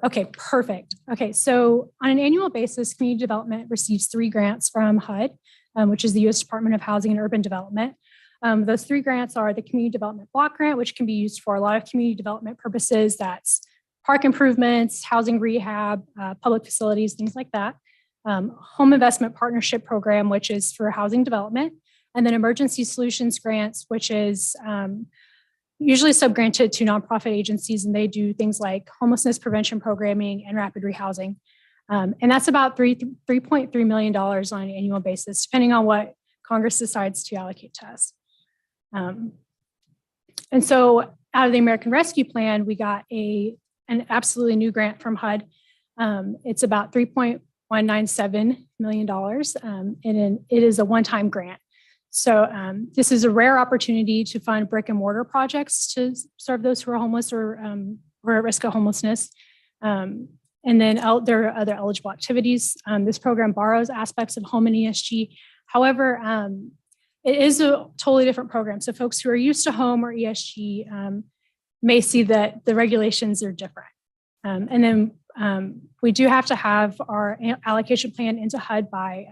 Speaker 15: okay, perfect. Okay, so on an annual basis, Community Development receives 3 grants from HUD, which is the U.S. Department of Housing and Urban Development. Those 3 grants are the Community Development Block Grant, which can be used for a lot of community development purposes. That's park improvements, housing rehab, public facilities, things like that. Home Investment Partnership Program, which is for housing development. And then emergency solutions grants, which is usually subgranted to nonprofit agencies, and they do things like homelessness prevention programming and rapid rehousing. And that's about $3.3 million on an annual basis, depending on what Congress decides to allocate to us. And so out of the American Rescue Plan, we got an absolutely new grant from HUD. It's about $3.197 million, and it is a one-time grant. So this is a rare opportunity to fund brick and mortar projects to serve those who are homeless or at risk of homelessness. And then there are other eligible activities. This program borrows aspects of home and ESG. However, it is a totally different program. So folks who are used to home or ESG may see that the regulations are different. And then we do have to have our allocation plan into HUD by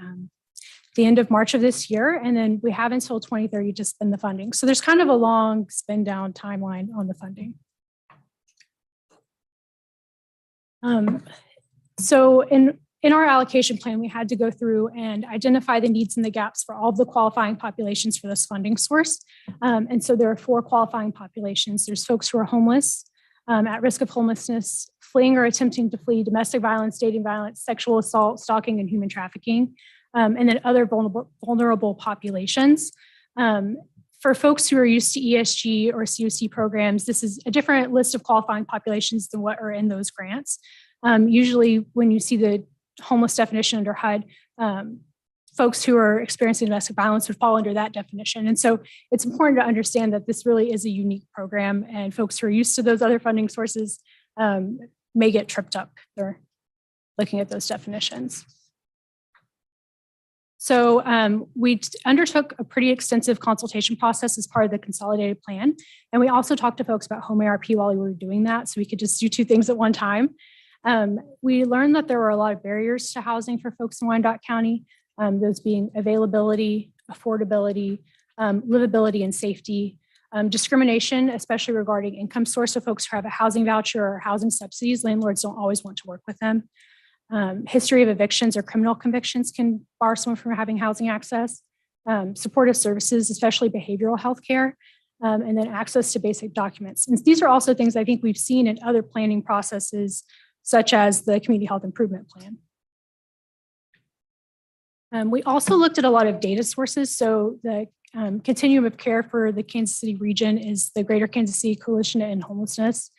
Speaker 15: the end of March of this year. And then we have until 2030 to spend the funding. So there's kind of a long spend down timeline on the funding. So in our allocation plan, we had to go through and identify the needs and the gaps for all of the qualifying populations for this funding source. And so there are 4 qualifying populations. There's folks who are homeless, at risk of homelessness, fleeing or attempting to flee domestic violence, dating violence, sexual assault, stalking, and human trafficking, and then other vulnerable populations. For folks who are used to ESG or COC programs, this is a different list of qualifying populations than what are in those grants. Usually when you see the homeless definition under HUD, folks who are experiencing domestic violence would fall under that definition. And so it's important to understand that this really is a unique program, and folks who are used to those other funding sources may get tripped up. They're looking at those definitions. So we undertook a pretty extensive consultation process as part of the consolidated plan. And we also talked to folks about home ARP while we were doing that, so we could just do 2 things at one time. We learned that there were a lot of barriers to housing for folks in Wyandotte County, those being availability, affordability, livability, and safety. Discrimination, especially regarding income source of folks who have a housing voucher or housing subsidies. Landlords don't always want to work with them. History of evictions or criminal convictions can bar someone from having housing access. Supportive services, especially behavioral health care, and then access to basic documents. And these are also things I think we've seen in other planning processes, such as the Community Health Improvement Plan. We also looked at a lot of data sources. So the continuum of care for the Kansas City region is the Greater Kansas City Coalition to End Homelessness.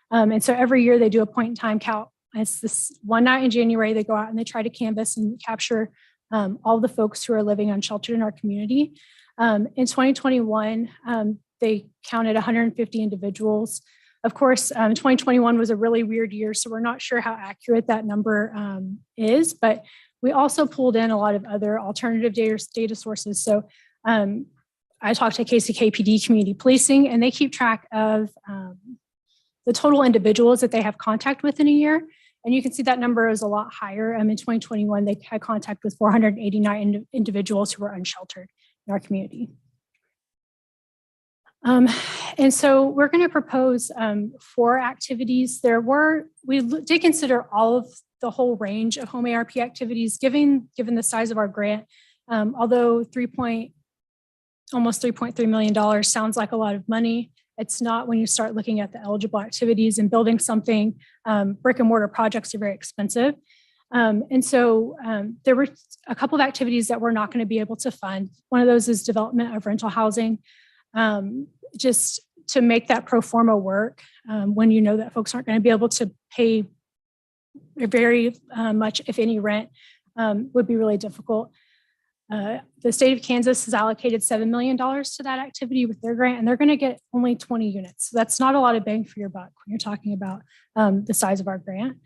Speaker 15: And so every year they do a point in time count. It's this one night in January, they go out and they try to canvass and capture all the folks who are living unsheltered in our community. In 2021, they counted 150 individuals. Of course, 2021 was a really weird year, so we're not sure how accurate that number is, but we also pulled in a lot of other alternative data sources. So I talked to KCKPD Community Policing, and they keep track of the total individuals that they have contact with in a year. And you can see that number is a lot higher. In 2021, they had contact with 489 individuals who were unsheltered in our community. And so we're going to propose 4 activities. We did consider all of the whole range of home ARP activities, given the size of our grant. Although almost $3.3 million sounds like a lot of money, it's not when you start looking at the eligible activities and building something. Brick and mortar projects are very expensive. And so there were a couple of activities that we're not going to be able to fund. One of those is development of rental housing, just to make that pro forma work when you know that folks aren't going to be able to pay very much, if any, rent would be really difficult. The state of Kansas has allocated $7 million to that activity with their grant, and they're going to get only 20 units. So that's not a lot of bang for your buck when you're talking about the size of our grant.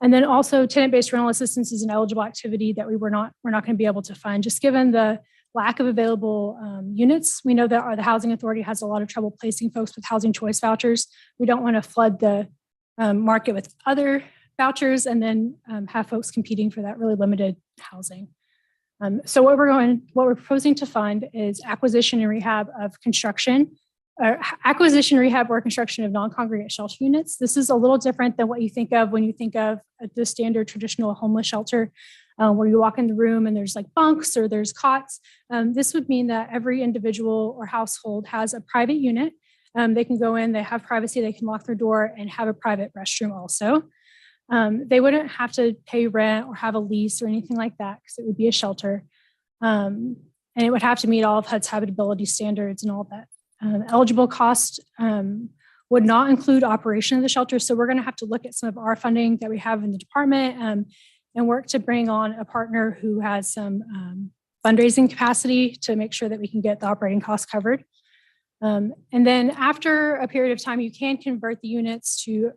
Speaker 15: And then also tenant-based rental assistance is an eligible activity that we're not going to be able to fund, just given the lack of available units. We know that the Housing Authority has a lot of trouble placing folks with housing choice vouchers. We don't want to flood the market with other vouchers and then have folks competing for that really limited housing. So what we're proposing to fund is acquisition and rehab of construction, acquisition, rehab, or construction of non-congregate shelter units. This is a little different than what you think of when you think of the standard traditional homeless shelter. where you walk in the room and there's like bunks or there's cots. This would mean that every individual or household has a private unit. They can go in, they have privacy, they can lock their door and have a private restroom also. They wouldn't have to pay rent or have a lease or anything like that because it would be a shelter. And it would have to meet all of HUD's habitability standards and all that. Eligible cost would not include operation of the shelter. So we're going to have to look at some of our funding that we have in the department and work to bring on a partner who has some fundraising capacity to make sure that we can get the operating costs covered. And then after a period of time, you can convert the units to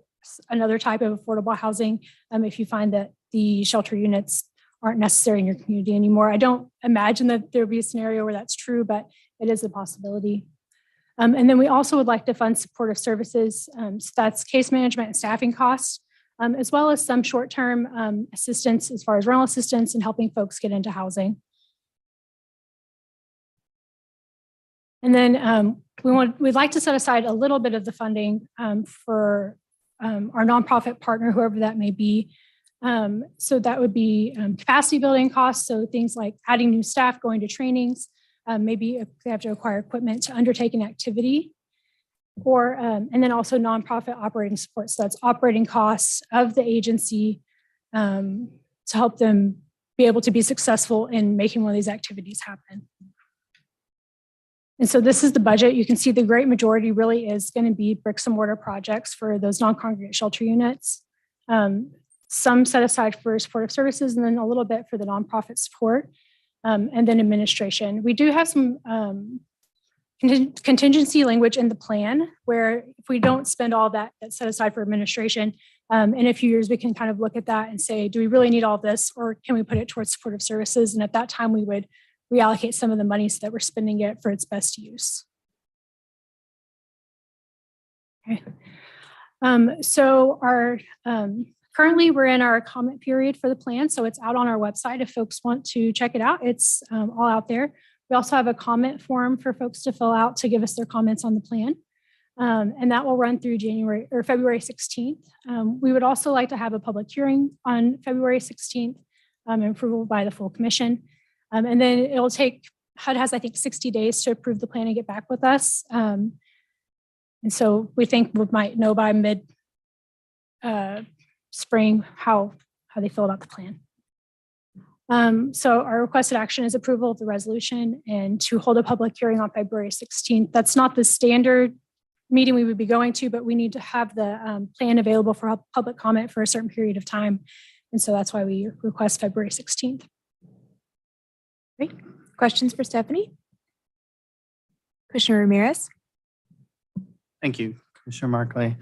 Speaker 15: another type of affordable housing if you find that the shelter units aren't necessary in your community anymore. I don't imagine that there would be a scenario where that's true, but it is a possibility. And then we also would like to fund supportive services. So that's case management and staffing costs, as well as some short-term assistance as far as rental assistance and helping folks get into housing. And then we'd like to set aside a little bit of the funding for our nonprofit partner, whoever that may be. So that would be capacity building costs. So things like adding new staff, going to trainings, maybe if they have to acquire equipment to undertake an activity, or and then also nonprofit operating support. So that's operating costs of the agency to help them be able to be successful in making one of these activities happen. And so this is the budget. You can see the great majority really is going to be bricks and mortar projects for those non-congregate shelter units. Some set aside for supportive services and then a little bit for the nonprofit support and then administration. We do have some contingency language in the plan where if we don't spend all that that's set aside for administration, in a few years we can kind of look at that and say, do we really need all this or can we put it towards supportive services? And at that time we would reallocate some of the money so that we're spending it for its best use. Okay. So our currently we're in our comment period for the plan. So it's out on our website if folks want to check it out. It's all out there. We also have a comment form for folks to fill out to give us their comments on the plan. And that will run through January or February 16th. We would also like to have a public hearing on February 16th and approval by the full commission. And then it'll take, HUD has, I think, 60 days to approve the plan and get back with us. And so we think we might know by mid spring how they feel about the plan. So our requested action is approval of the resolution and to hold a public hearing on February 16th. That's not the standard meeting we would be going to, but we need to have the plan available for public comment for a certain period of time. And so that's why we request February 16th.
Speaker 6: Great. Questions for Stephanie? Commissioner Ramirez?
Speaker 3: Thank you, Commissioner Markley.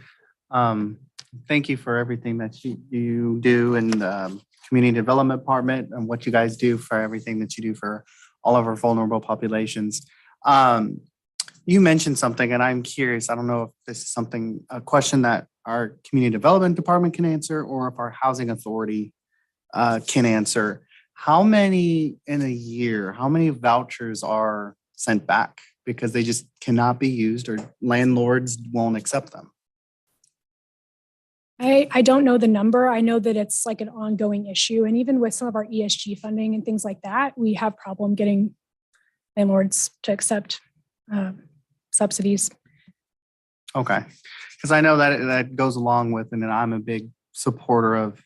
Speaker 3: Thank you for everything that you do in the Community Development Department and what you guys do for everything that you do for all of our vulnerable populations. You mentioned something and I'm curious, I don't know if this is a question that our Community Development Department can answer or if our Housing Authority can answer. How many in a year, how many vouchers are sent back because they just cannot be used or landlords won't accept them?
Speaker 15: I don't know the number. I know that it's like an ongoing issue. And even with some of our ESG funding and things like that, we have problem getting landlords to accept subsidies.
Speaker 3: Okay, because I know that goes along with, and I'm a big supporter of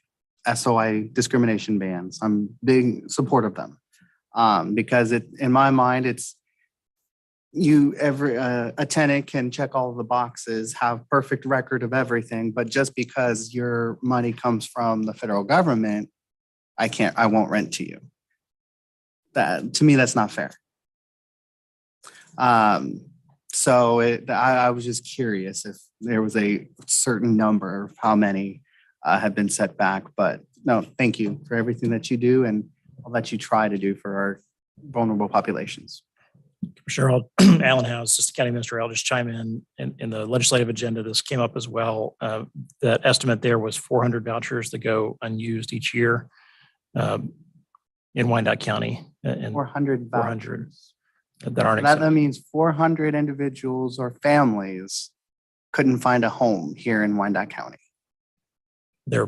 Speaker 3: SOI discrimination bans. I'm big support of them because in my mind, it's a tenant can check all the boxes, have perfect record of everything, but just because your money comes from the federal government, I won't rent to you. That to me, that's not fair. So I was just curious if there was a certain number of how many have been set back, but no, thank you for everything that you do and all that you try to do for our vulnerable populations.
Speaker 16: Commissioner Allen House, Assistant County Minister, I'll just chime in the legislative agenda. This came up as well. The estimate there was 400 vouchers that go unused each year in Wyandotte County. And
Speaker 3: 400 vouchers.
Speaker 16: That aren't
Speaker 3: that means 400 individuals or families couldn't find a home here in Wyandotte County.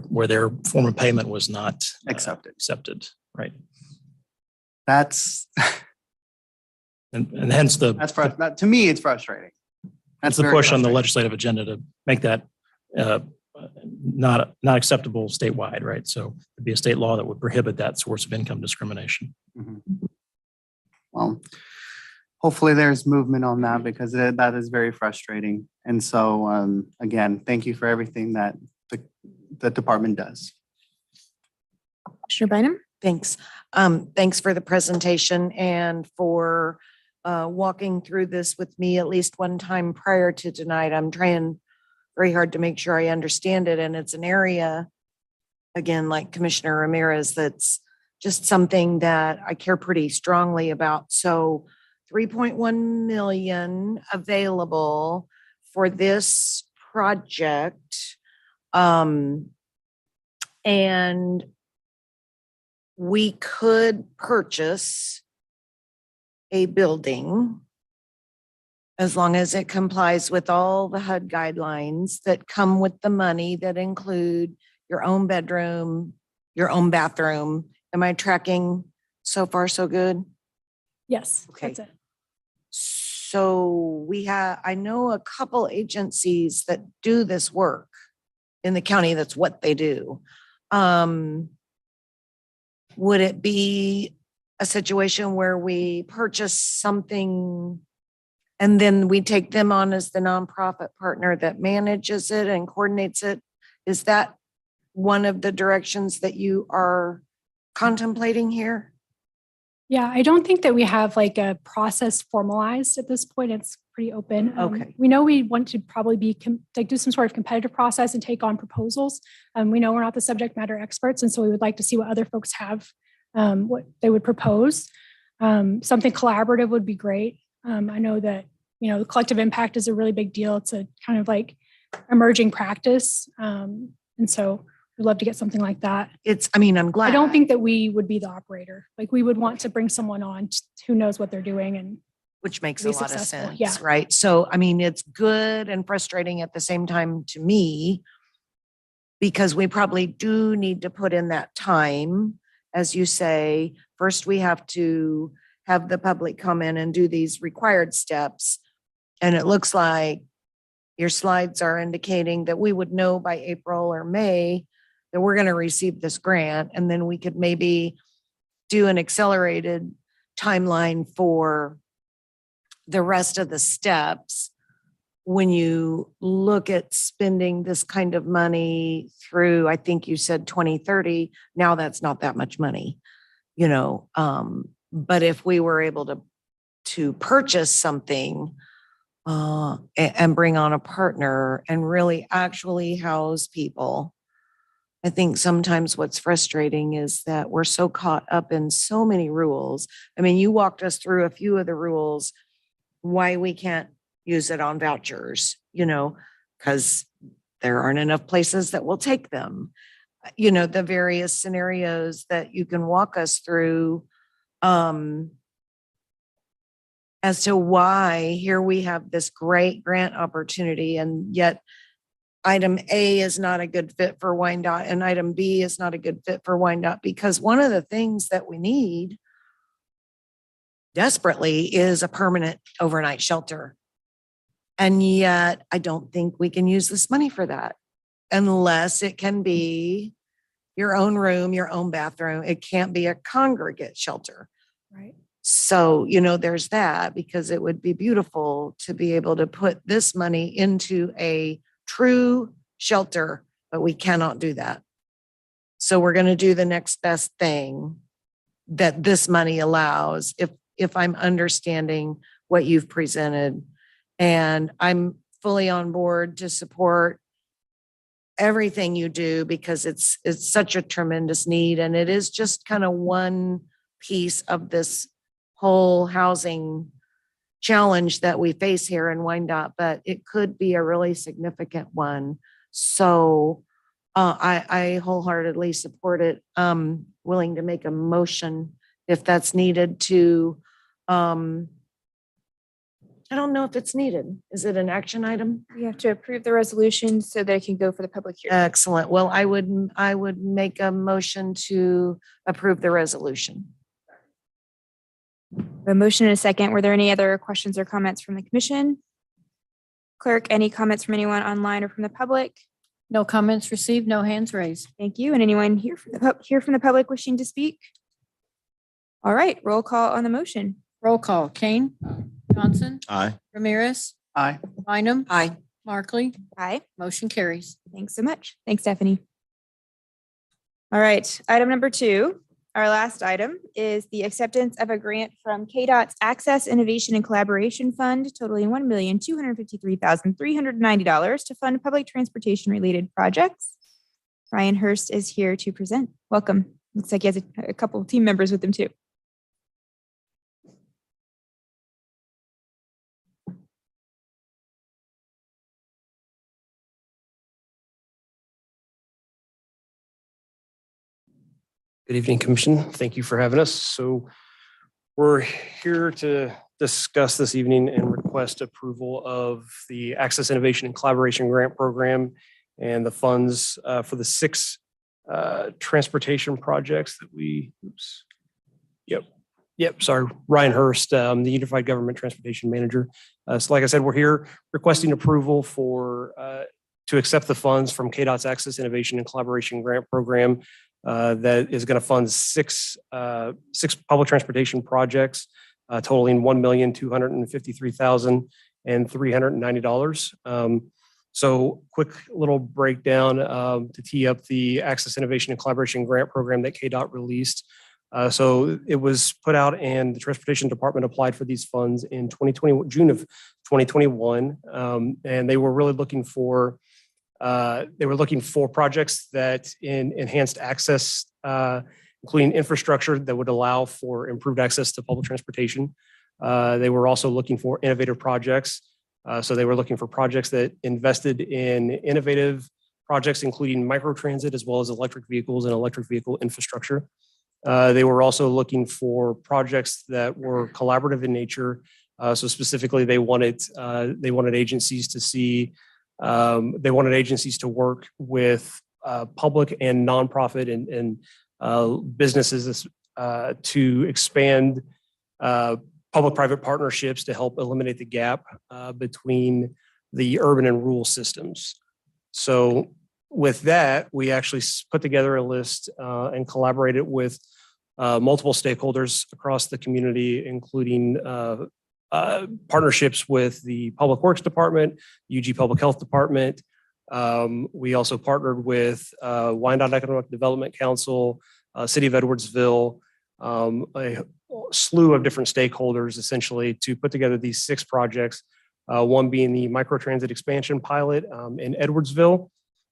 Speaker 16: Where their form of payment was not
Speaker 3: accepted.
Speaker 16: right?
Speaker 3: That's,
Speaker 16: And hence
Speaker 3: that, to me, it's frustrating.
Speaker 16: that's the
Speaker 3: very
Speaker 16: push on the
Speaker 3: frustrating.
Speaker 16: legislative agenda to make that not acceptable statewide, right? So it'd be a state law that would prohibit that source of income discrimination.
Speaker 3: Mhm. Well, hopefully there's movement on that because that is very frustrating. And so, again, thank you for everything that the department does.
Speaker 6: Commissioner Bynum?
Speaker 1: Thanks. Thanks for the presentation and for walking through this with me at least one time prior to tonight. I'm trying very hard to make sure I understand it. And it's an area, again, like Commissioner Ramirez, that's just something that I care pretty strongly about. So 3.1 million available for this project. And we could purchase a building as long as it complies with all the HUD guidelines that come with the money that include your own bedroom, your own bathroom. Am I tracking so far so good?
Speaker 15: Yes,
Speaker 1: Okay.
Speaker 15: that's it.
Speaker 1: So I know a couple agencies that do this work in the county. That's what they do. Would it be a situation where we purchase something and then we take them on as the nonprofit partner that manages it and coordinates it? Is that one of the directions that you are contemplating here?
Speaker 15: Yeah, I don't think that we have like a process formalized at this point. It's pretty open.
Speaker 1: Okay.
Speaker 15: We know we want to probably be do some sort of competitive process and take on proposals. We know we're not the subject matter experts, and so we would like to see what other folks have, what they would propose. Something collaborative would be great. I know that, the collective impact is a really big deal. It's a kind of like emerging practice. And so we'd love to get something like that.
Speaker 1: I'm glad.
Speaker 15: I don't think that we would be the operator. Like we would want to bring someone on who knows what they're doing and
Speaker 1: which makes
Speaker 15: be
Speaker 1: a lot of
Speaker 15: successful.
Speaker 1: sense,
Speaker 15: Yeah.
Speaker 1: right? So, it's good and frustrating at the same time to me because we probably do need to put in that time. As you say, first we have to have the public come in and do these required steps. And it looks like your slides are indicating that we would know by April or May that we're going to receive this grant. And then we could maybe do an accelerated timeline for the rest of the steps. When you look at spending this kind of money through, I think you said 2030, now that's not that much money, but if we were able to purchase something and bring on a partner and really actually house people, I think sometimes what's frustrating is that we're so caught up in so many rules. You walked us through a few of the rules, why we can't use it on vouchers, because there aren't enough places that will take them. The various scenarios that you can walk us through as to why here we have this great grant opportunity and yet item A is not a good fit for Wyandotte and item B is not a good fit for Wyandotte, because one of the things that we need desperately is a permanent overnight shelter. And yet I don't think we can use this money for that unless it can be your own room, your own bathroom. It can't be a congregate shelter.
Speaker 15: Right.
Speaker 1: So, there's that, because it would be beautiful to be able to put this money into a true shelter, but we cannot do that. So we're going to do the next best thing that this money allows, if I'm understanding what you've presented. And I'm fully on board to support everything you do because it's such a tremendous need. And it is just kind of one piece of this whole housing challenge that we face here in Wyandotte, but it could be a really significant one. So I wholeheartedly support it. Willing to make a motion if that's needed to I don't know if it's needed. Is it an action item?
Speaker 6: We have to approve the resolution so that it can go for the public hearing.
Speaker 1: Excellent. Well, I would make a motion to approve the resolution.
Speaker 6: A motion and a second. Were there any other questions or comments from the commission? Clerk, any comments from anyone online or from the public?
Speaker 2: No comments received, no hands raised.
Speaker 6: Thank you. And anyone here from the public wishing to speak? All right, roll call on the motion.
Speaker 2: Roll call. Kane. Johnson.
Speaker 11: Aye.
Speaker 2: Ramirez.
Speaker 3: Aye.
Speaker 2: Bynum.
Speaker 1: Aye.
Speaker 2: Markley.
Speaker 6: Aye.
Speaker 2: Motion carries.
Speaker 6: Thanks so much. Thanks, Stephanie. All right, item number 2, our last item is the acceptance of a grant from KDOT's Access Innovation and Collaboration Fund totaling $1,253,390 to fund public transportation related projects. Ryan Hurst is here to present. Welcome. Looks like he has a couple of team members with him too.
Speaker 12: Good evening, Commission. Thank you for having us. So we're here to discuss this evening and request approval of the Access Innovation and Collaboration Grant Program and the funds for the 6 transportation projects that we, sorry, Ryan Hurst, the Unified Government Transportation Manager. So like I said, we're here requesting approval for to accept the funds from KDOT's Access Innovation and Collaboration Grant Program that is going to fund 6 public transportation projects totaling $1,253,390. So quick little breakdown to tee up the Access Innovation and Collaboration Grant Program that KDOT released. So it was put out and the Transportation Department applied for these funds in June of 2021. And they were really looking for projects that enhanced access, including infrastructure that would allow for improved access to public transportation. They were also looking for innovative projects. So they were looking for projects that invested in innovative projects, including microtransit, as well as electric vehicles and electric vehicle infrastructure. They were also looking for projects that were collaborative in nature. So specifically, they wanted agencies to see. They wanted agencies to work with public and nonprofit and businesses to expand public-private partnerships to help eliminate the gap between the urban and rural systems. So with that, we actually put together a list and collaborated with multiple stakeholders across the community, including partnerships with the Public Works Department, UG Public Health Department. We also partnered with Wyandotte Economic Development Council, City of Edwardsville, a slew of different stakeholders essentially to put together these 6 projects, one being the microtransit expansion pilot in Edwardsville,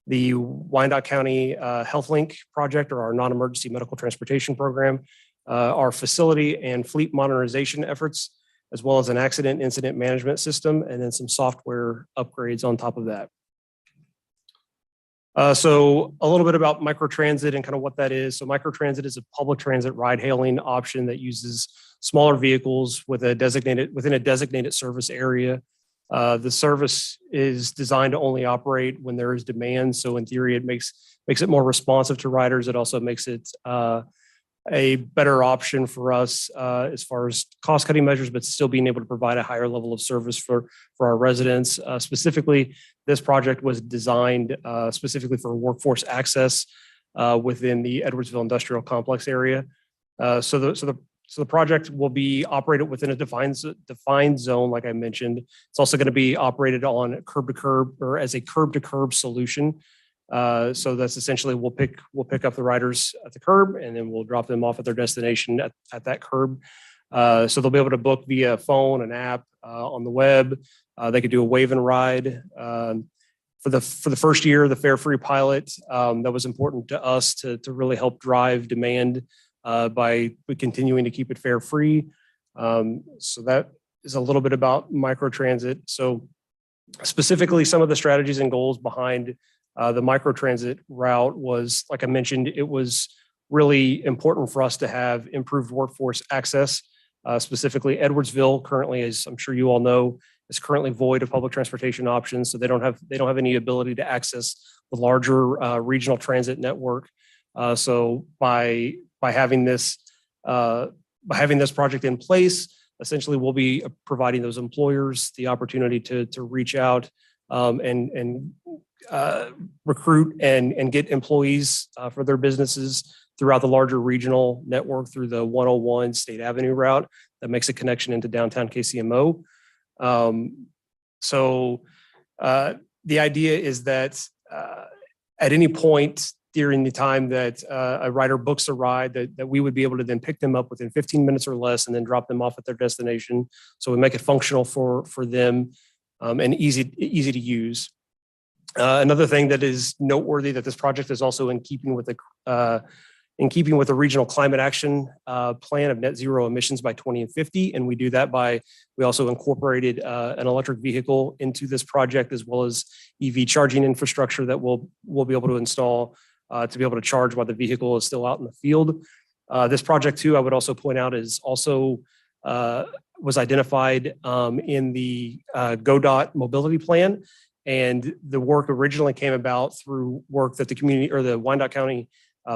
Speaker 12: the Wyandotte County Health Link project or our non-emergency medical transportation program, our facility and fleet modernization efforts, as well as an accident incident management system, and then some software upgrades on top of that. So a little bit about microtransit and kind of what that is. So microtransit is a public transit ride hailing option that uses smaller vehicles within a designated service area. The service is designed to only operate when there is demand. So in theory, it makes it more responsive to riders. It also makes it a better option for us as far as cost cutting measures, but still being able to provide a higher level of service for our residents. Specifically, this project was designed specifically for workforce access within the Edwardsville Industrial Complex area. So the project will be operated within a defined zone, like I mentioned. It's also going to be operated on curb to curb or as a curb to curb solution. So that's essentially we'll pick up the riders at the curb and then we'll drop them off at their destination at that curb. So they'll be able to book via phone, an app, on the web. They could do a wave and ride. For the first year, the fare free pilot, that was important to us to really help drive demand by continuing to keep it fare free. So that is a little bit about microtransit. So specifically, some of the strategies and goals behind the microtransit route was, like I mentioned, it was really important for us to have improved workforce access. Specifically, Edwardsville currently, as I'm sure you all know, is currently void of public transportation options. So they don't have any ability to access the larger regional transit network. So by having this project in place, essentially we'll be providing those employers the opportunity to reach out and recruit and get employees for their businesses throughout the larger regional network through the 101 State Avenue route that makes a connection into downtown KCMO. So the idea is that at any point during the time that a rider books a ride, that we would be able to then pick them up within 15 minutes or less and then drop them off at their destination. So we make it functional for them and easy to use. Another thing that is noteworthy that this project is also in keeping with the regional climate action plan of net zero emissions by 2050. And we do that we also incorporated an electric vehicle into this project, as well as EV charging infrastructure that we'll be able to install to be able to charge while the vehicle is still out in the field. This project too, I would also point out, is also was identified in the GoDOT mobility plan. And the work originally came about through work that the community or the Wyandotte County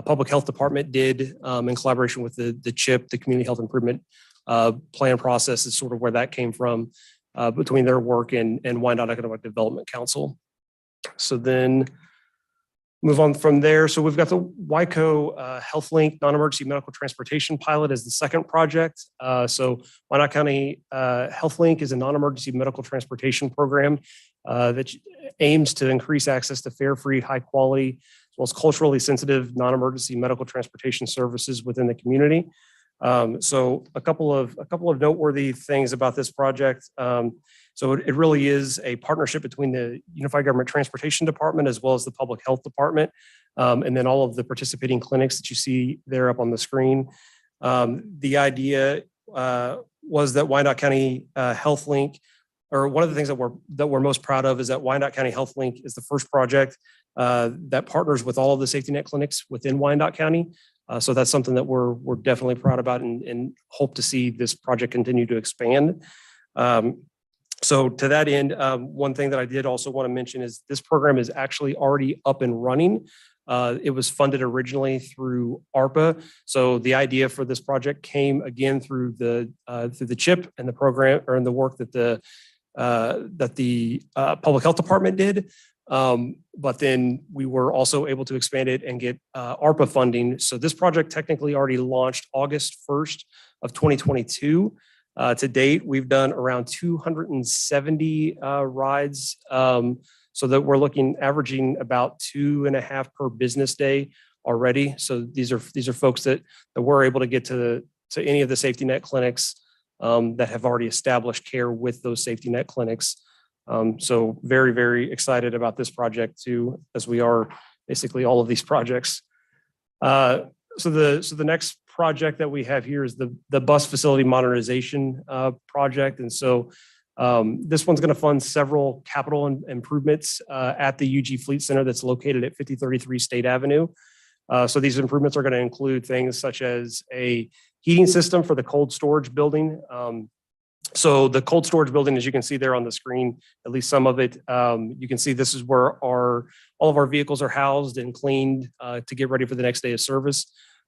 Speaker 12: Public Health Department did in collaboration with the CHIP, the Community Health Improvement Plan process, is sort of where that came from between their work and Wyandotte Economic Development Council. So then move on from there. So we've got the WICO HealthLink non-emergency medical transportation pilot as the second project. So Wyandotte County HealthLink is a non-emergency medical transportation program that aims to increase access to fare-free, high-quality, as well as culturally sensitive non-emergency medical transportation services within the community. So a couple of noteworthy things about this project. So it really is a partnership between the Unified Government Transportation Department as well as the Public Health Department, and then all of the participating clinics that you see there up on the screen. The idea was that Wyandotte County HealthLink, or one of the things that we're most proud of, is that Wyandotte County HealthLink is the first project that partners with all of the safety net clinics within Wyandotte County. So that's something that we're definitely proud about and hope to see this project continue to expand. So to that end, one thing that I did also want to mention is this program is actually already up and running. It was funded originally through ARPA. So the idea for this project came again through the CHIP and the program, or in the work that the Public Health Department did. But then we were also able to expand it and get ARPA funding. So this project technically already launched August 1st of 2022. To date, we've done around 270 rides. So that we're averaging about 2.5 per business day already. So these are folks that we're able to get to any of the safety net clinics that have already established care with those safety net clinics. So very, very excited about this project too, as we are basically all of these projects. So the next project that we have here is the bus facility modernization project. And so this one's going to fund several capital improvements at the UG Fleet Center that's located at 5033 State Avenue. So these improvements are going to include things such as a heating system for the cold storage building. So the cold storage building, as you can see there on the screen, at least some of it, you can see this is where all of our vehicles are housed and cleaned to get ready for the next day of service.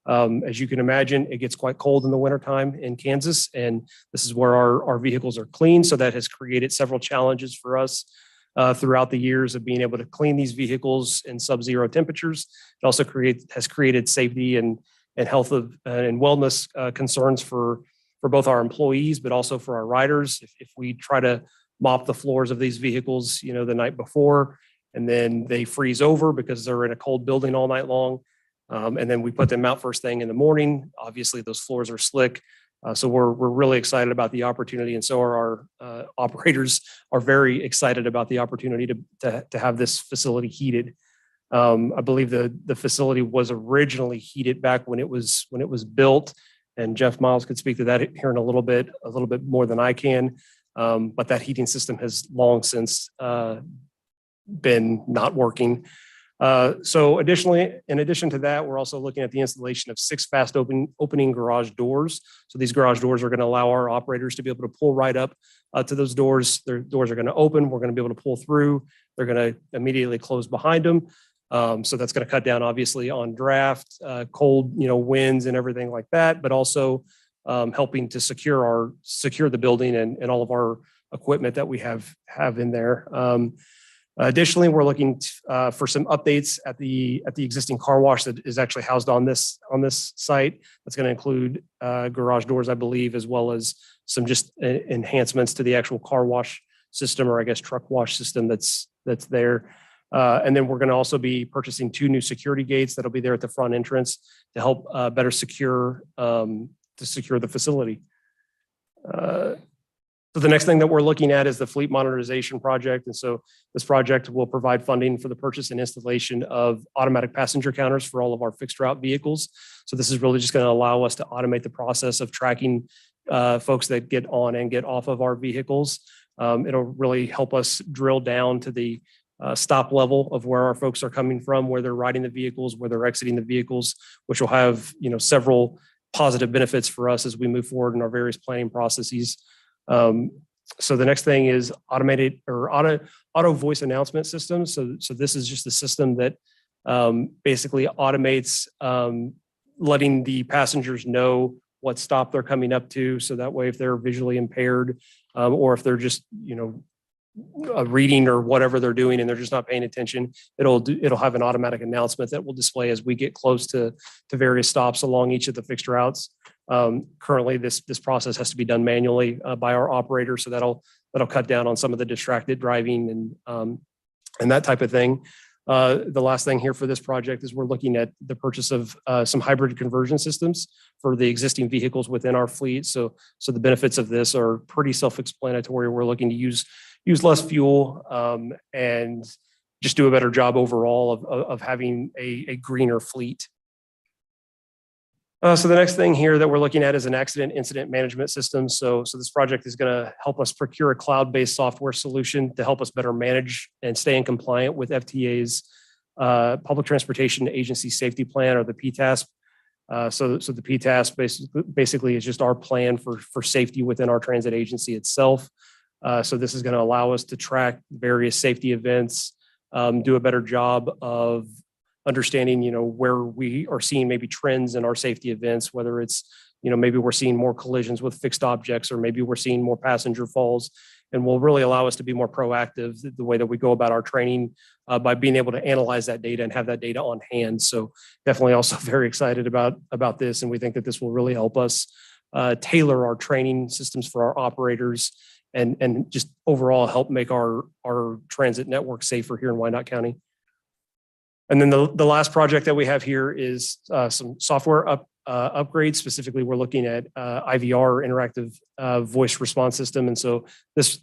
Speaker 12: As you can imagine, it gets quite cold in the wintertime in Kansas, and this is where our vehicles are cleaned. So that has created several challenges for us throughout the years of being able to clean these vehicles in sub-zero temperatures. It also has created safety and health and wellness concerns for both our employees, but also for our riders. If we try to mop the floors of these vehicles, the night before, and then they freeze over because they're in a cold building all night long, and then we put them out first thing in the morning, obviously those floors are slick. So we're really excited about the opportunity, and so are our operators are very excited about the opportunity to have this facility heated. I believe the facility was originally heated back when it was built, and Jeff Miles could speak to that here in a little bit more than I can. But that heating system has long since been not working. So additionally, in addition to that, we're also looking at the installation of 6 fast opening garage doors. So these garage doors are going to allow our operators to be able to pull right up to those doors. Their doors are going to open. We're going to be able to pull through. They're going to immediately close behind them. So that's going to cut down obviously on draft, cold, winds and everything like that, but also helping to secure the building and all of our equipment that we have in there. Additionally, we're looking for some updates at the existing car wash that is actually housed on this site. That's going to include garage doors, I believe, as well as some just enhancements to the actual car wash system, or I guess truck wash system that's there. And then we're going to also be purchasing 2 new security gates that'll be there at the front entrance to help better secure the facility. So the next thing that we're looking at is the fleet modernization project. And so this project will provide funding for the purchase and installation of automatic passenger counters for all of our fixed route vehicles. So this is really just going to allow us to automate the process of tracking folks that get on and get off of our vehicles. It'll really help us drill down to the stop level of where our folks are coming from, where they're riding the vehicles, where they're exiting the vehicles, which will have several positive benefits for us as we move forward in our various planning processes. So the next thing is automated or auto voice announcement systems. So this is just a system that basically automates letting the passengers know what stop they're coming up to. So that way, if they're visually impaired or if they're just, reading or whatever they're doing and they're just not paying attention, it'll have an automatic announcement that will display as we get close to various stops along each of the fixed routes. Currently, this process has to be done manually by our operator, so that'll cut down on some of the distracted driving and that type of thing. The last thing here for this project is we're looking at the purchase of some hybrid conversion systems for the existing vehicles within our fleet. So the benefits of this are pretty self-explanatory. We're looking to use less fuel and just do a better job overall of having a greener fleet. So the next thing here that we're looking at is an accident incident management system. So this project is going to help us procure a cloud-based software solution to help us better manage and stay in compliant with FTA's Public Transportation Agency Safety Plan, or the PTASP. So the PTASP basically is just our plan for safety within our transit agency itself. So this is going to allow us to track various safety events, do a better job of understanding, where we are seeing maybe trends in our safety events, whether it's, maybe we're seeing more collisions with fixed objects, or maybe we're seeing more passenger falls, and will really allow us to be more proactive the way that we go about our training by being able to analyze that data and have that data on hand. So definitely also very excited about this. And we think that this will really help us tailor our training systems for our operators and just overall help make our transit network safer here in Wyandotte County. And then the last project that we have here is some software upgrades. Specifically, we're looking at IVR, interactive voice response system. And so this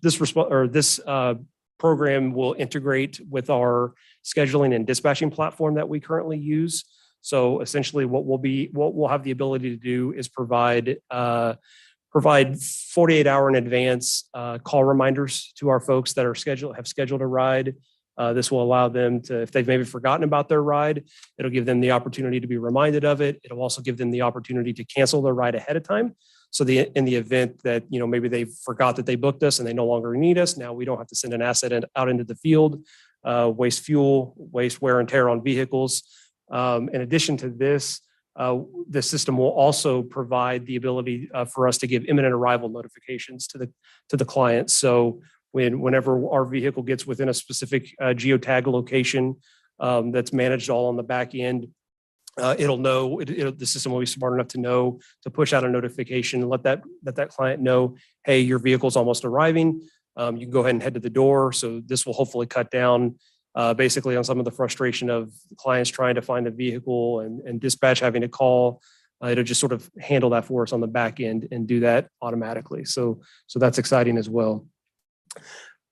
Speaker 12: program will integrate with our scheduling and dispatching platform that we currently use. So essentially, what we'll have the ability to do is provide 48-hour in advance call reminders to our folks that have scheduled a ride. This will allow them to, if they've maybe forgotten about their ride, it'll give them the opportunity to be reminded of it. It'll also give them the opportunity to cancel their ride ahead of time. So in the event that, maybe they forgot that they booked us and they no longer need us, now we don't have to send an asset out into the field, waste fuel, waste wear and tear on vehicles. In addition to this, the system will also provide the ability for us to give imminent arrival notifications to the client. So whenever our vehicle gets within a specific geotag location that's managed all on the back end, it'll know, the system will be smart enough to know to push out a notification and let that client know, hey, your vehicle's almost arriving. You can go ahead and head to the door. So this will hopefully cut down basically on some of the frustration of clients trying to find a vehicle and dispatch having to call. It'll just sort of handle that for us on the back end and do that automatically. So that's exciting as well.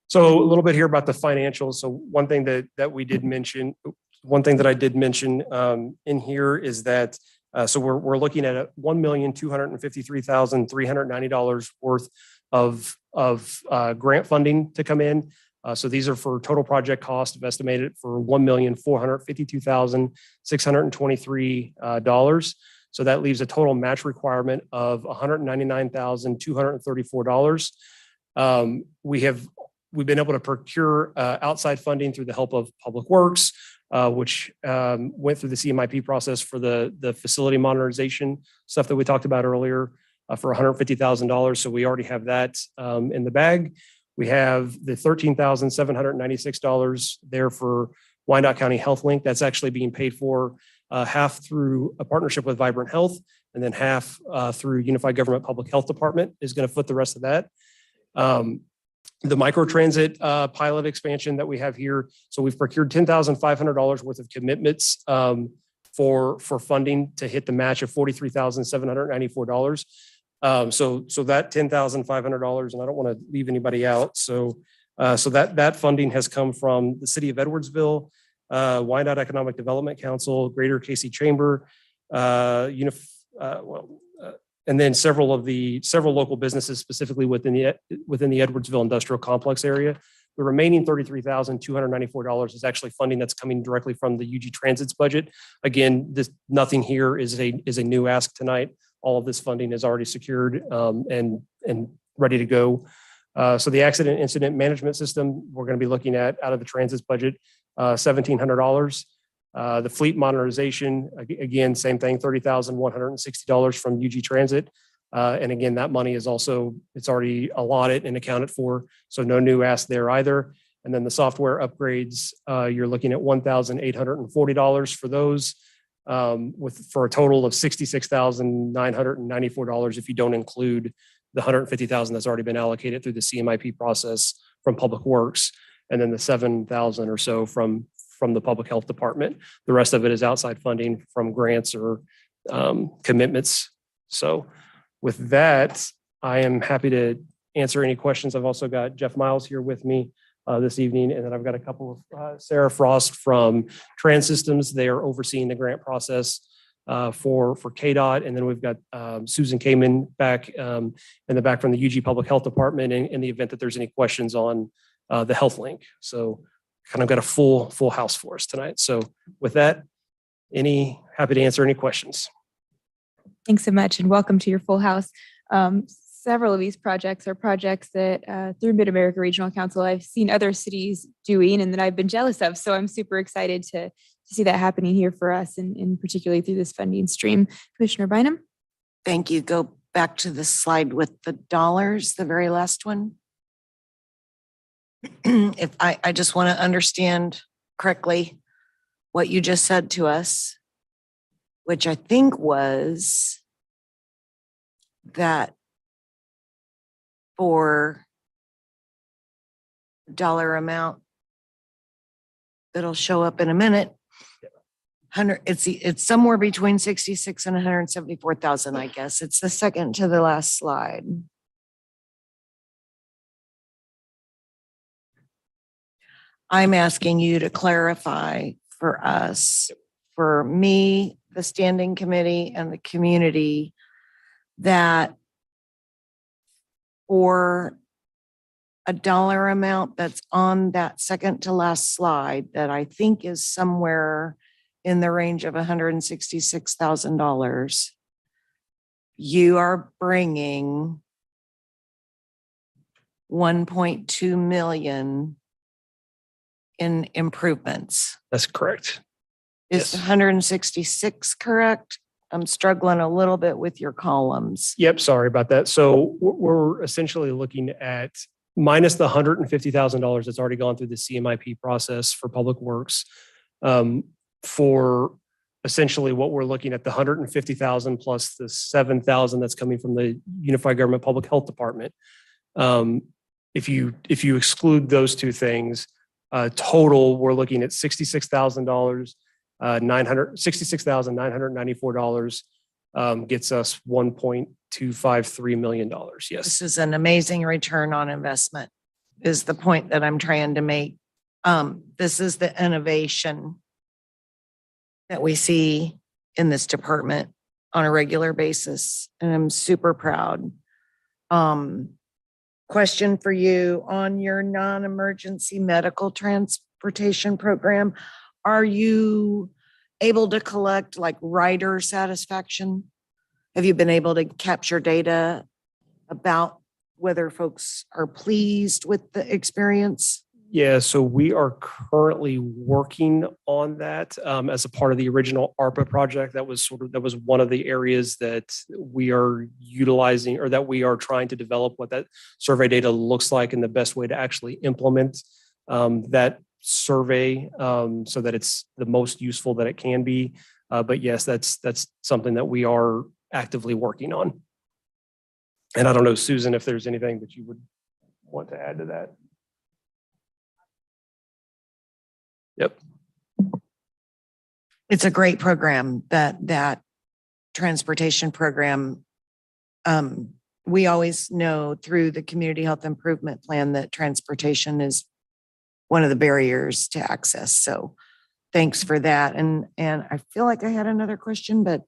Speaker 12: So a little bit here about the financials. So one thing that I did mention in here is that so we're looking at $1,253,390 worth of grant funding to come in. So these are for total project cost of estimated for $1,452,623. So that leaves a total match requirement of $199,234. We've been able to procure outside funding through the help of Public Works, which went through the CMIP process for the facility modernization stuff that we talked about earlier for $150,000. So we already have that in the bag. We have the $13,796 there for Wyandotte County Health Link. That's actually being paid for half through a partnership with Vibrant Health, and then half through Unified Government Public Health Department is going to foot the rest of that. The microtransit pilot expansion that we have here. So we've procured $10,500 worth of commitments for funding to hit the match of $43,794. So that $10,500, and I don't want to leave anybody out. So that funding has come from the City of Edwardsville, Wyandotte Economic Development Council, Greater Casey Chamber, and then several local businesses, specifically within the Edwardsville Industrial Complex area. The remaining $33,294 is actually funding that's coming directly from the UG Transit's budget. Again, nothing here is a new ask tonight. All of this funding is already secured and ready to go. So the accident incident management system, we're going to be looking at out of the transit's budget, $1,700. The fleet modernization, again, same thing, $30,160 from UG Transit. And again, that money is it's already allotted and accounted for. So no new ask there either. And then the software upgrades, you're looking at $1,840 for those. For a total of $66,994 if you don't include the $150,000 that's already been allocated through the CMIP process from Public Works, and then the $7,000 or so from the Public Health Department. The rest of it is outside funding from grants or commitments. So with that, I am happy to answer any questions. I've also got Jeff Miles here with me this evening. And then I've got a couple of Sarah Frost from Trans Systems. They are overseeing the grant process for KDOT. And then we've got Susan Kamen back in the back from the UG Public Health Department in the event that there's any questions on the Health Link. So kind of got a full house for us tonight. So with that, happy to answer any questions.
Speaker 6: Thanks so much, and welcome to your full house. Several of these projects are projects that through Mid-America Regional Council, I've seen other cities doing and that I've been jealous of. So I'm super excited to see that happening here for us, and particularly through this funding stream. Commissioner Bynum?
Speaker 1: Thank you. Go back to the slide with the dollars, the very last one. If I just want to understand correctly what you just said to us, which I think was that for dollar amount that'll show up in a minute, it's somewhere between 66 and 174,000, I guess. It's the second to the last slide. I'm asking you to clarify for us, for me, the standing committee, and the community, that for a dollar amount that's on that second to last slide that I think is somewhere in the range of $166,000, you are bringing 1.2 million in improvements.
Speaker 12: That's correct.
Speaker 1: Is 166 correct? I'm struggling a little bit with your columns.
Speaker 12: Yep, sorry about that. So we're essentially looking at minus the $150,000 that's already gone through the CMIP process for Public Works. For essentially what we're looking at, the $150,000 plus the $7,000 that's coming from the Unified Government Public Health Department. If you exclude those two things, total, we're looking at $66,994 gets us $1.253 million. Yes.
Speaker 1: This is an amazing return on investment, is the point that I'm trying to make. This is the innovation that we see in this department on a regular basis, and I'm super proud. question for you on your non-emergency medical transportation program. Are you able to collect like rider satisfaction? Have you been able to capture data about whether folks are pleased with the experience?
Speaker 12: Yeah, so we are currently working on that as a part of the original ARPA project. That was one of the areas that we are utilizing, or that we are trying to develop what that survey data looks like and the best way to actually implement that survey so that it's the most useful that it can be. But yes, that's something that we are actively working on. And I don't know, Susan, if there's anything that you would want to add to that. Yep.
Speaker 1: It's a great program, that transportation program. We always know through the community health improvement plan that transportation is one of the barriers to access. So thanks for that. And I feel like I had another question, but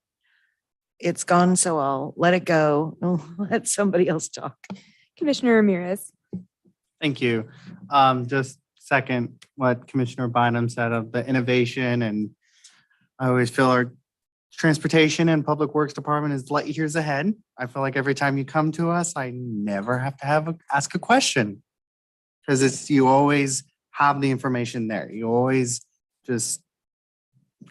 Speaker 1: it's gone, so I'll let it go. I'll let somebody else talk.
Speaker 6: Commissioner Ramirez.
Speaker 3: Thank you. Just second what Commissioner Bynum said of the innovation, and I always feel our transportation and public works department is light years ahead. I feel like every time you come to us, I never have to ask a question, because you always have the information there. You always just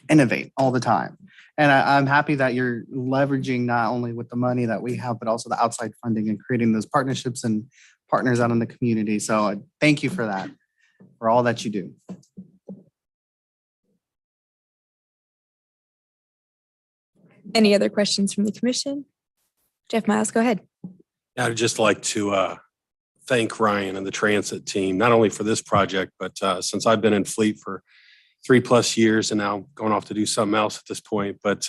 Speaker 3: innovate all the time. And I'm happy that you're leveraging not only with the money that we have, but also the outside funding and creating those partnerships and partners out in the community. So thank you for that, for all that you do.
Speaker 6: Any other questions from the commission? Jeff Miles, go ahead.
Speaker 17: I'd just like to thank Ryan and the transit team, not only for this project, but since I've been in Fleet for 3+ years and now going off to do something else at this point, but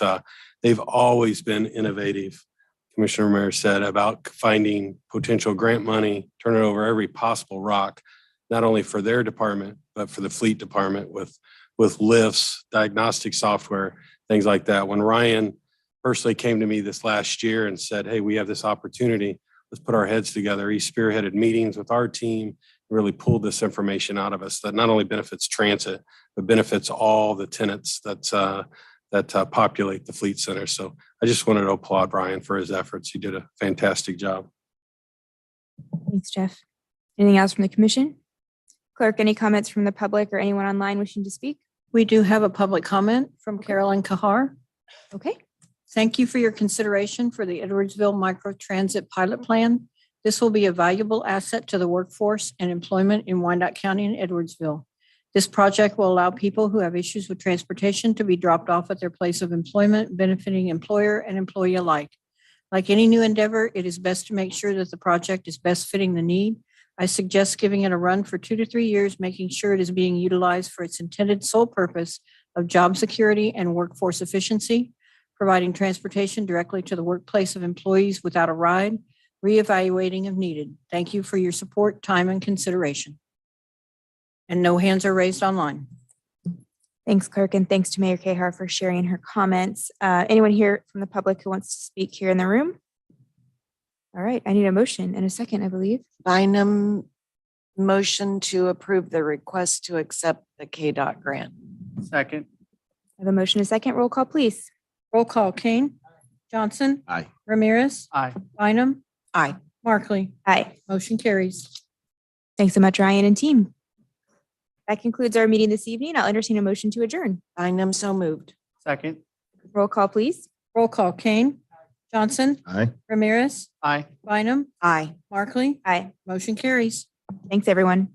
Speaker 17: they've always been innovative. Commissioner Ramirez said about finding potential grant money, turning over every possible rock, not only for their department, but for the Fleet department with lifts, diagnostic software, things like that. When Ryan personally came to me this last year and said, hey, we have this opportunity, let's put our heads together. He spearheaded meetings with our team, really pulled this information out of us that not only benefits transit, but benefits all the tenants that populate the Fleet Center. So I just wanted to applaud Ryan for his efforts. He did a fantastic job.
Speaker 6: Thanks, Jeff. Anything else from the commission? Clerk, any comments from the public or anyone online wishing to speak?
Speaker 2: We do have a public comment from Carolyn Kahar.
Speaker 6: Okay.
Speaker 2: Thank you for your consideration for the Edwardsville Microtransit Pilot Plan. This will be a valuable asset to the workforce and employment in Wyandotte County and Edwardsville. This project will allow people who have issues with transportation to be dropped off at their place of employment, benefiting employer and employee alike. Like any new endeavor, it is best to make sure that the project is best fitting the need. I suggest giving it a run for 2 to 3 years, making sure it is being utilized for its intended sole purpose of job security and workforce efficiency, providing transportation directly to the workplace of employees without a ride, reevaluating if needed. Thank you for your support, time, and consideration. And no hands are raised online.
Speaker 6: Thanks, Clerk, and thanks to Mayor Kahar for sharing her comments. Anyone here from the public who wants to speak here in the room? All right, I need a motion and a second, I believe.
Speaker 1: Bynum, motion to approve the request to accept the KDOT grant.
Speaker 3: Second.
Speaker 6: I have a motion and a second. Roll call, please.
Speaker 2: Roll call, Kane. Johnson.
Speaker 11: Aye.
Speaker 2: Ramirez.
Speaker 3: Aye.
Speaker 2: Bynum.
Speaker 1: Aye.
Speaker 2: Markley.
Speaker 6: Aye.
Speaker 2: Motion carries.
Speaker 6: Thanks so much, Ryan and team. That concludes our meeting this evening. I'll entertain a motion to adjourn.
Speaker 1: Bynum, so moved.
Speaker 3: Second.
Speaker 6: Roll call, please.
Speaker 2: Roll call, Kane. Johnson.
Speaker 11: Aye.
Speaker 2: Ramirez.
Speaker 3: Aye.
Speaker 2: Bynum.
Speaker 1: Aye.
Speaker 2: Markley.
Speaker 6: Aye.
Speaker 2: Motion carries.
Speaker 6: Thanks, everyone.